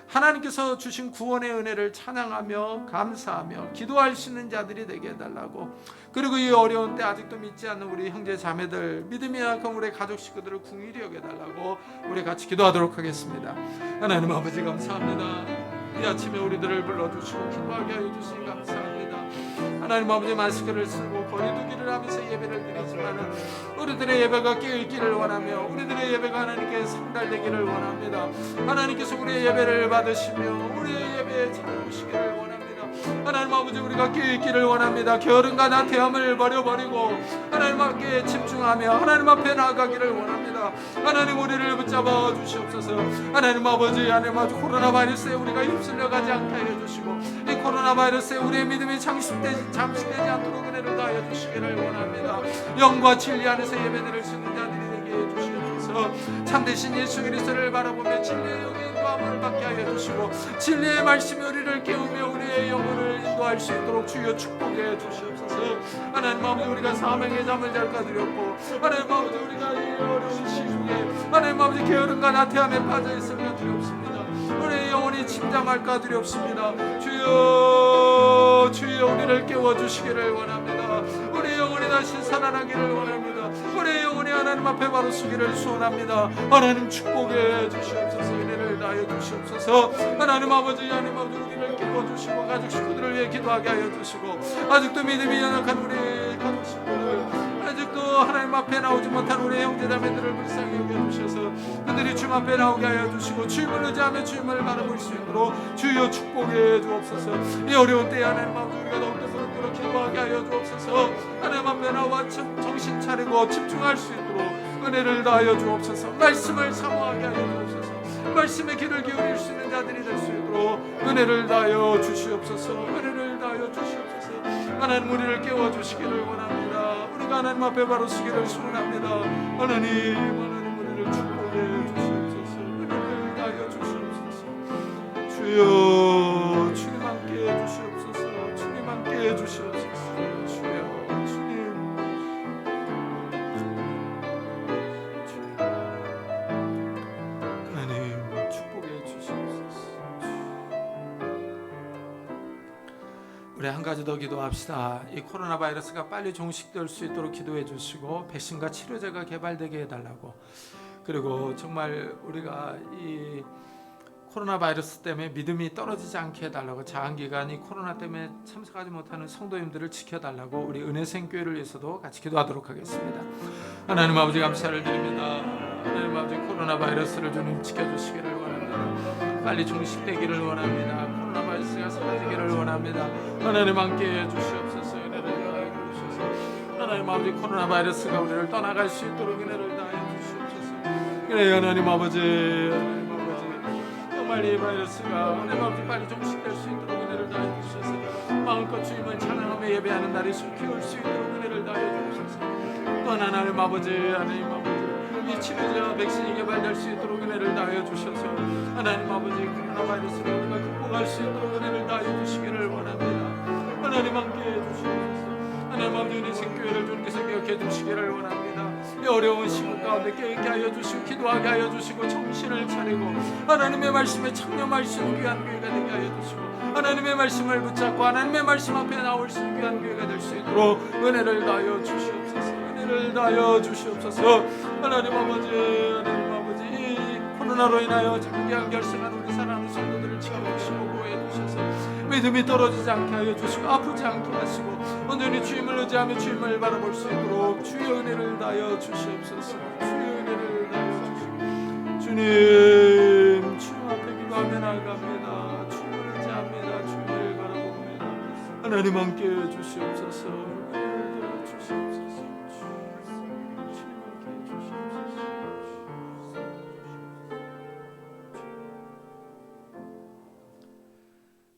B: 하나님께서 주신 구원의 은혜를 찬양하며 감사하며 기도할 수 있는 자들이 되게 해달라고, 그리고 이 어려운 때 아직도 믿지 않는 우리 형제 자매들, 믿음이 약한 우리 가족 식구들을 궁일이 여겨달라고 우리 같이 기도하도록 하겠습니다. 하나님 아버지 감사합니다. 이 아침에 우리들을 불러주시고 기도하게 하여 주시니 감사합니다. 하나님 아버지 마스크를 쓰고 거리두기를 하면서 예배를 드리지만 우리들의 예배가 깨어있기를 원하며 우리들의 예배가 하나님께 상달되기를 원합니다. 하나님께서 우리의 예배를 받으시며 우리의 예배에 참여하시기를 원합니다. 하나님 아버지 우리가 깨어있기를 원합니다. 게으름과 나태함을 버려버리고 하나님 앞에 집중하며 하나님 앞에 나아가기를 원합니다. 하나님 우리를 붙잡아 주시옵소서. 하나님 아버지 코로나 바이러스에 우리가 휩쓸려가지 않게 하여 주시고 이 코로나 바이러스에 우리의 믿음이 잠식되지 않도록 은혜를 다하여 주시기를 원합니다. 영과 진리 안에서 예배드릴 수 있는 자들이 되게 해 주시옵소서. 참되신 예수 그리스도를 바라보며 진리의 영의 인도함을 받게 하여 주시고 진리의 말씀이 우리를 깨우며 우리의 영혼을 인도할 수 있도록 주여 축복해 주시옵소서. 하나님 아버지 우리가 사명의 잠을 잘까 드렸고 하나님 아버지 우리가 이 어려운 시중에 하나님 아버지 게으름과 나태함에 빠져 있을까 두렵습니다. 우리의 영혼이 침잠할까 두렵습니다. 주여 우리를 깨워주시기를 원합니다. 우리의 영혼이 다시 살아나기를 원합니다. 우리의 영혼이 하나님 앞에 바로 서기를 소원합니다. 하나님 축복해 주시옵소서. 은혜를 다하여 주시옵소서. 하나님 아버지 우리를 깨워주시고 가족 식구들을 위해 기도하게 하여 주시고 아직도 믿음이 연약한 우리 가족 식구들 아직도 하나님 앞에 나오지 못한 우리 형제자매들을 불쌍히 여겨주셔서 그들이 주님 앞에 나오게 하여 주시고 주님을 의지하며 주님을 바라볼 수 있도록 주여 축복해 주옵소서. 이 어려운 때에 하나님 아버지 우리가 더욱더 무릎 꿇어 기도하게 하여 주옵소서. 하나님 앞에 나와 정신 차리고 집중할 수 있도록 은혜를 다하여 주옵소서. 말씀을 사모하게 하여 주옵소서. 말씀의 귀를 기울일 수 있는 자들이 될 수 있도록 은혜를 다하여 주시옵소서. 은혜를 다하여 주시옵소서. 하나님 우리를 깨워주시기를 원합니다. 우리가 하나님 앞에 바로 서기를 소원합니다. 하나님 우리를 축복해 주시옵소서. 은혜를 다하여 주시옵소서. 주여 주님 함께 해주시옵소서. 주님 함께 해주시옵소서. 주여 주님 하나님 축복해 주시옵소서. 우리 한 가지 더 기도합시다. 이 코로나 바이러스가 빨리 종식될 수 있도록 기도해 주시고 백신과 치료제가 개발되게 해달라고, 그리고 정말 우리가 이 코로나 바이러스 때문에 믿음이 떨어지지 않게 해달라고, 장기간 코로나 때문에 참석하지 못하는 성도님들을 지켜달라고 우리 은혜생 교회를 위해서도 같이 기도하도록 하겠습니다. 하나님 아버지 감사를 드립니다. 하나님 아버지 코로나 바이러스를 주님 지켜주시기를 원합니다. 빨리 종식되기를 원합니다. 코로나 바이러스가 사라지기를 원합니다. 하나님 함께 해주시옵소서. 은혜를 다하여 주시옵소서. 하나님 아버지 코로나 바이러스가 우리를 떠나갈 수 있도록 은혜를 다하여 주시옵소서. 그래 하나님 아버지, 하나님 아버지 정말 이 바이러스가 하나님 아버지 빨리 종식될 수 있도록 은혜를 다하여 주셔서 마음껏 주님을 찬양하며 예배하는 날이 속히 올 수 있도록 은혜를 다하여 주셔서, 또 하나님 아버지, 하나님 아버지 이 치료제와 백신이 개발될 수 있도록 은혜를 다하여 주셔서 하나님 아버지 코로나 바이러스를 우리가 극복할 수 있도록 은혜를 다하여 주시기를 원합니다. 하나님 함께 해주시옵소서. 하나님 아버지 은혜생 교회를 주님께서 기억해 주시기를 원합니다. 이 어려운 시국 가운데 깨닫게 하여 주시고 기도하게 하여 주시고 정신을 차리고 하나님의 말씀에 청렴할 수 있는 귀한 교회가 되게 하여 주시고 하나님의 말씀을 붙잡고 하나님의 말씀 앞에 나올 수 있는 귀한 교회가 될 수 있도록 은혜를 다하여 주시옵소서. 은혜를 다하여 주시옵소서. 하나님 아버지, 하나님 아버지 이 코로나로 인하여 장기간 결석한 우리 사랑하는 성도들을 지켜주시고 보호해 주셔서 믿음이 떨어지지 않게 하여 주시고 아프지 않게 하시고 온전히 주님을 의지하며 주님을 바라볼 수 있도록 주의 은혜를 다하여 주시옵소서. 주의 은혜를 다하여 주시고 주님 앞에 기도하며 나아갑니다. 주님을 의지합니다. 주님을 바라봅니다. 하나님 함께 해주시옵소서. 은혜를 다하여 주시옵소서. 주님 함께 해주시옵소서.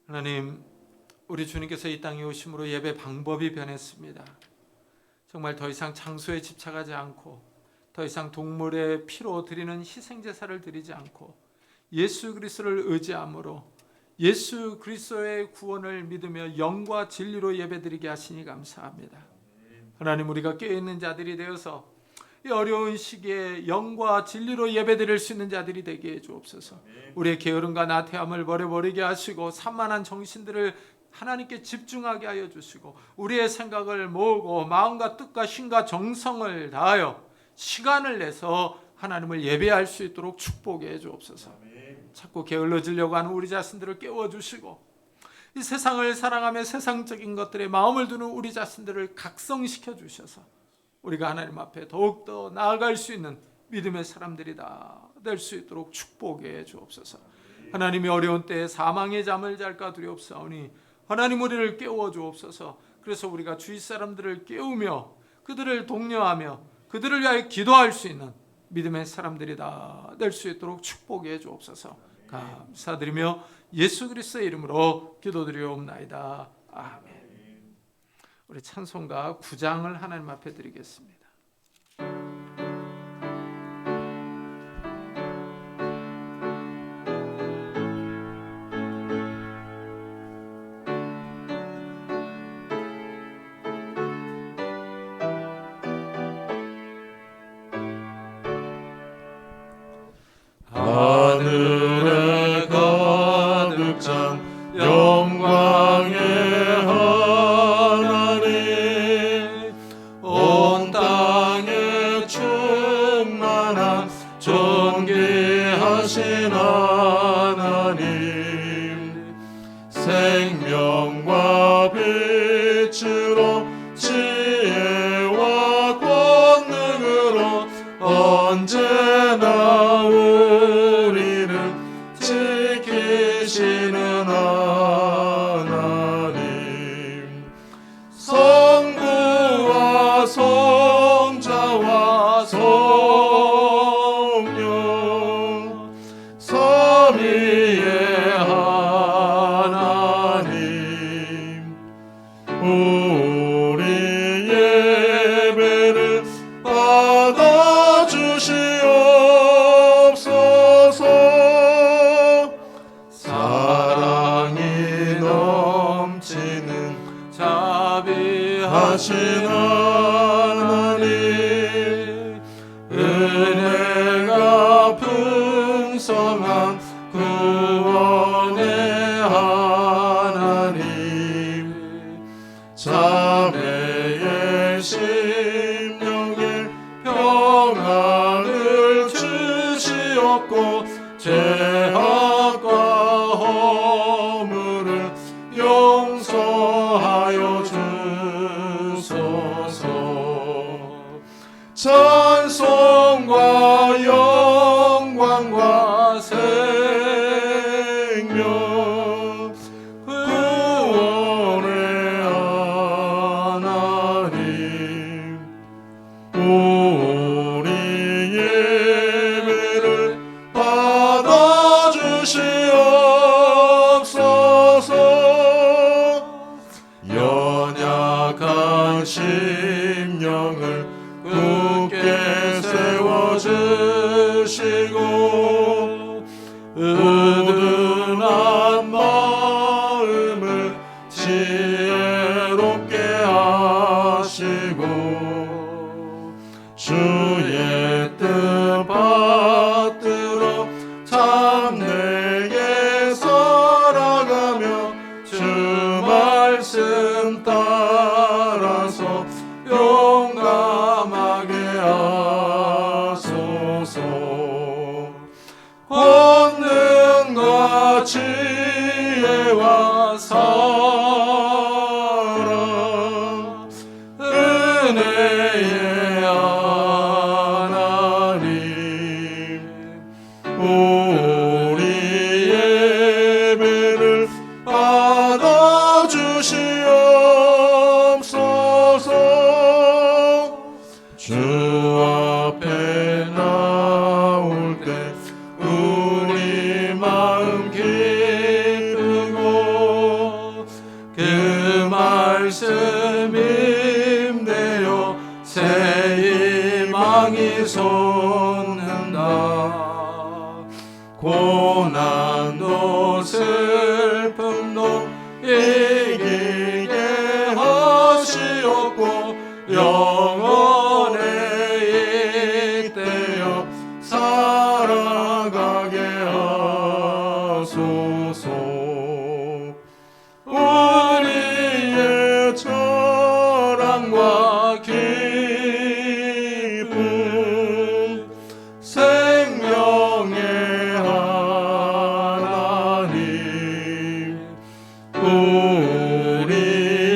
B: 하나님, 우리 주님께서 이 땅에 오심으로 예배 방법이 변했습니다. 정말 더 이상 장소에 집착하지 않고 더 이상 동물의 피로 드리는 희생제사를 드리지 않고 예수 그리스도를 의지함으로 예수 그리스도의 구원을 믿으며 영과 진리로 예배드리게 하시니 감사합니다. 하나님, 우리가 깨어있는 자들이 되어서 이 어려운 시기에 영과 진리로 예배드릴 수 있는 자들이 되게 해주옵소서. 우리의 게으름과 나태함을 버려버리게 하시고 산만한 정신들을 하나님께 집중하게 하여 주시고 우리의 생각을 모으고 마음과 뜻과 힘과 정성을 다하여 시간을 내서 하나님을 예배할 수 있도록 축복해 주옵소서. 자꾸 게을러지려고 하는 우리 자신들을 깨워주시고 이 세상을 사랑하며 세상적인 것들에 마음을 두는 우리 자신들을 각성시켜 주셔서 우리가 하나님 앞에 더욱더 나아갈 수 있는 믿음의 사람들이 다 될 수 있도록 축복해 주옵소서. 하나님이 어려운 때에 사망의 잠을 잘까 두렵사오니 하나님 우리를 깨워 주옵소서. 그래서 우리가 주위 사람들을 깨우며 그들을 독려하며 그들을 위하여 기도할 수 있는 믿음의 사람들이 다 될 수 있도록 축복해 주옵소서. 감사드리며 예수 그리스도의 이름으로 기도드리옵나이다. 아멘. 우리 찬송가 9장을 하나님 앞에 드리겠습니다.
C: 하늘에 가득 찬 영광의 하나님, 온 땅에 충만한 존귀하신 하나님, 생명과 빛으로 지혜와 권능으로 언제나 우리를 지키시는 하나님, 성부와 성 심령에 평안을 주시옵고 죄악과 허물을 용서하여 주소서. 찬송과 영광과 생명 구원의 하나님, 우리 예배를 받아주시옵소서. 연약한 심령을 굳게 세워주시고 은은한 마음을 지혜롭게 하시고 주의 뜻 받들어 참되게 살아가며 주 말씀 따라서 용감하게 하소서. 권능과 지혜와 사랑 은혜의 하나님, 우리 예배를 받아주시옵소서. 주 앞에 나올 때 우리 마음 기쁘고 그 말씀 임되어 새 희망이 솟는다. 고난도 슬픔도 이기게 하시옵고 영원에 잇대어 살아가게 하소서. 우리의 철학과 기쁨 생명의 하나님, 우리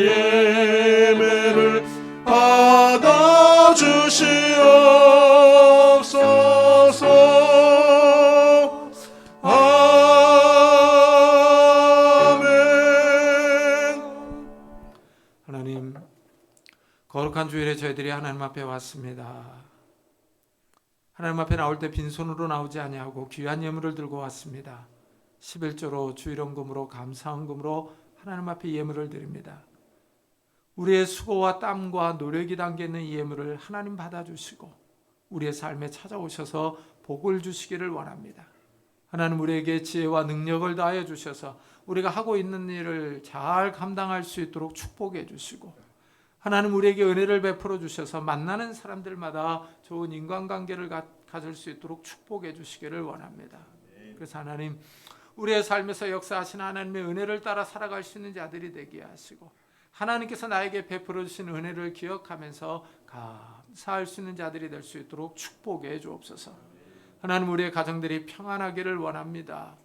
C: 예배를 받아주시옵소서. 아멘.
B: 하나님, 거룩한 주일에 저희들이 하나님 앞에 왔습니다. 하나님 앞에 나올 때 빈손으로 나오지 아니하고 귀한 예물을 들고 왔습니다. 11조로 주일원금으로 감사헌금으로 하나님 앞에 예물을 드립니다. 우리의 수고와 땀과 노력이 담겨있는 이 예물을 하나님 받아주시고 우리의 삶에 찾아오셔서 복을 주시기를 원합니다. 하나님, 우리에게 지혜와 능력을 다하여 주셔서 우리가 하고 있는 일을 잘 감당할 수 있도록 축복해 주시고, 하나님, 우리에게 은혜를 베풀어 주셔서 만나는 사람들마다 좋은 인간관계를 가질 수 있도록 축복해 주시기를 원합니다. 그래서 하나님, 우리의 삶에서 역사하시는 하나님의 은혜를 따라 살아갈 수 있는 자들이 되게 하시고, 하나님께서 나에게 베풀어 주신 은혜를 기억하면서 감사할 수 있는 자들이 될 수 있도록 축복해 주옵소서. 하나님, 우리의 가정들이 평안하기를 원합니다.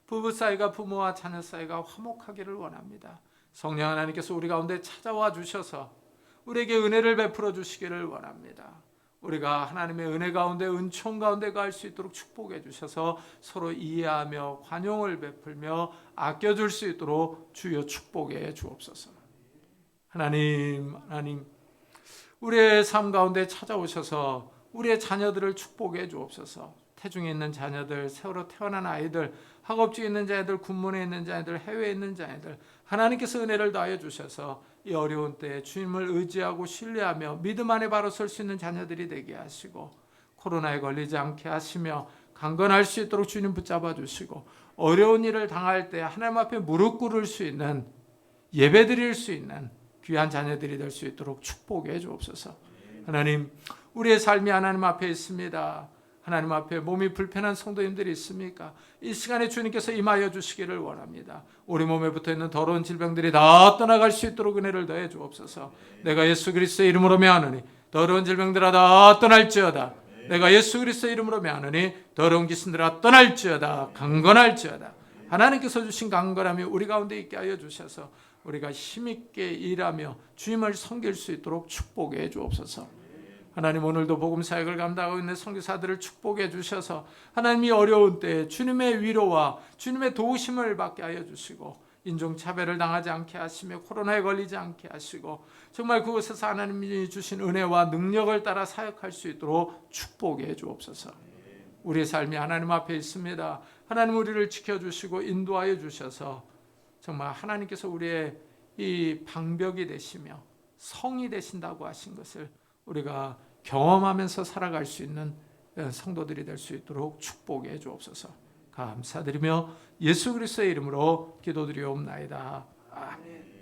B: 부부 사이가, 부모와 자녀 사이가 화목하기를 원합니다. 성령 하나님께서 우리 가운데 찾아와 주셔서 우리에게 은혜를 베풀어 주시기를 원합니다. 우리가 하나님의 은혜 가운데, 은총 가운데 갈 수 있도록 축복해 주셔서 서로 이해하며 관용을 베풀며 아껴줄 수 있도록 주여 축복해 주옵소서. 하나님, 우리의 삶 가운데 찾아오셔서 우리의 자녀들을 축복해 주옵소서. 태중에 있는 자녀들, 새로 태어난 아이들, 학업지에 있는 자녀들, 군문에 있는 자녀들, 해외에 있는 자녀들, 하나님께서 은혜를 다해 주셔서 이 어려운 때에 주님을 의지하고 신뢰하며 믿음 안에 바로 설 수 있는 자녀들이 되게 하시고, 코로나에 걸리지 않게 하시며 강건할 수 있도록 주님 붙잡아 주시고, 어려운 일을 당할 때 하나님 앞에 무릎 꿇을 수 있는, 예배 드릴 수 있는 귀한 자녀들이 될 수 있도록 축복해 주옵소서. 하나님, 우리의 삶이 하나님 앞에 있습니다. 하나님 앞에 몸이 불편한 성도님들이 있습니까? 이 시간에 주님께서 임하여 주시기를 원합니다. 우리 몸에 붙어있는 더러운 질병들이 다 떠나갈 수 있도록 은혜를 더해 주옵소서. 내가 예수 그리스도의 이름으로 명하노니 더러운 질병들아 다 떠날지어다. 내가 예수 그리스도의 이름으로 명하노니 더러운 귀신들아 떠날지어다. 강건할지어다. 하나님께서 주신 강건함이 우리 가운데 있게 하여 주셔서 우리가 힘있게 일하며 주님을 섬길 수 있도록 축복해 주옵소서. 하나님, 오늘도 복음 사역을 감당하고 있는 선교사들을 축복해 주셔서 하나님이 어려운 때에 주님의 위로와 주님의 도우심을 받게 하여 주시고 인종차별을 당하지 않게 하시며 코로나에 걸리지 않게 하시고 정말 그곳에서 하나님이 주신 은혜와 능력을 따라 사역할 수 있도록 축복해 주옵소서. 우리의 삶이 하나님 앞에 있습니다. 하나님 우리를 지켜주시고 인도하여 주셔서 정말 하나님께서 우리의 이 방벽이 되시며 성이 되신다고 하신 것을 우리가 경험하면서 살아갈 수 있는 성도들이 될 수 있도록 축복해 주옵소서. 감사드리며 예수 그리스도의 이름으로 기도드리옵나이다. 아멘.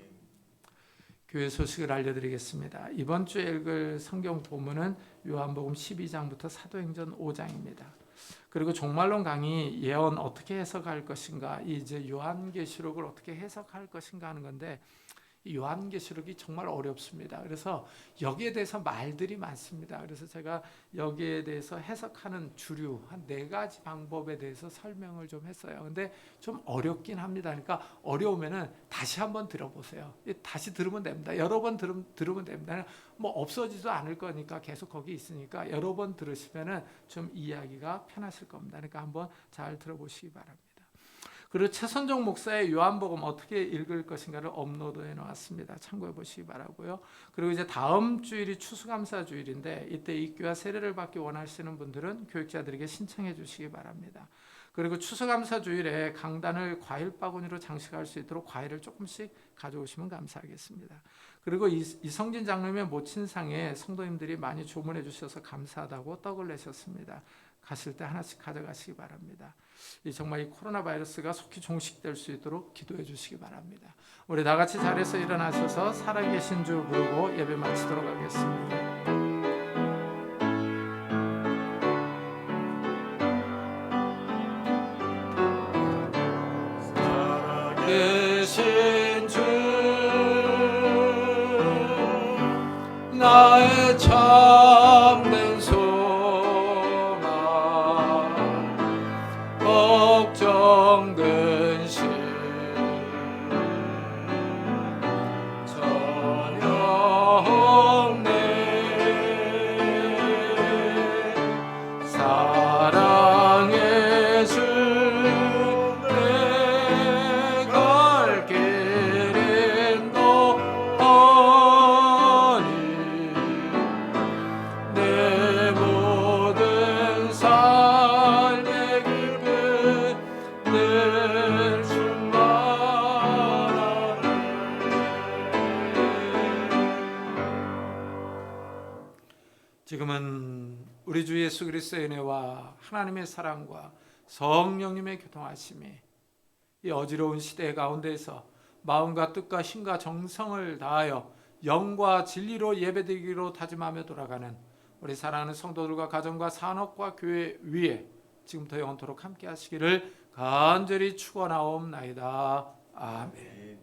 B: 교회 소식을 알려드리겠습니다. 이번 주에 읽을 성경 본문은 요한복음 12장부터 사도행전 5장입니다. 그리고 종말론 강의 예언 어떻게 해석할 것인가, 이제 요한계시록을 어떻게 해석할 것인가 하는 건데 이 요한계시록이 정말 어렵습니다. 그래서 여기에 대해서 말들이 많습니다. 그래서 제가 여기에 대해서 해석하는 주류 한 4가지 방법에 대해서 설명을 좀 했어요. 근데 좀 어렵긴 합니다. 그러니까 어려우면은 다시 한번 들어보세요. 다시 들으면 됩니다. 여러 번 들으면 됩니다. 뭐 없어지도 않을 거니까 계속 거기 있으니까 여러 번 들으시면은 좀 이해하기가 편하실 겁니다. 그러니까 한번 잘 들어보시기 바랍니다. 그리고 최선종 목사의 요한복음 어떻게 읽을 것인가를 업로드해 놓았습니다. 참고해 보시기 바라고요. 그리고 이제 다음 주일이 추수감사 주일인데 이때 입교와 세례를 받기 원하시는 분들은 교육자들에게 신청해 주시기 바랍니다. 그리고 추수감사 주일에 강단을 과일 바구니로 장식할 수 있도록 과일을 조금씩 가져오시면 감사하겠습니다. 그리고 이성진 장로님의 모친상에 성도님들이 많이 조문해 주셔서 감사하다고 떡을 내셨습니다. 가실 때 하나씩 가져가시기 바랍니다. 정말 이 코로나 바이러스가 속히 종식될 수 있도록 기도해 주시기 바랍니다. 우리 다 같이 자리에서 일어나셔서 살아계신 주 부르고 예배 마치도록 하겠습니다. 살아계신 주 나의 참된 소망 걱정 근심 전혀 없네. 사랑의 주 내 갈 길은 너니 내 모든 삶의 기쁨 늘 충만하네. 지금은 우리 주 예수 그리스도의 은혜와 하나님의 사랑과 성령님의 교통하심이 이 어지러운 시대 가운데에서 마음과 뜻과 힘과 정성을 다하여 영과 진리로 예배드리기로 다짐하며 돌아가는 우리 사랑하는 성도들과 가정과 산업과 교회 위에 지금부터 영원토록 함께 하시기를 간절히 축원하옵나이다. 아멘.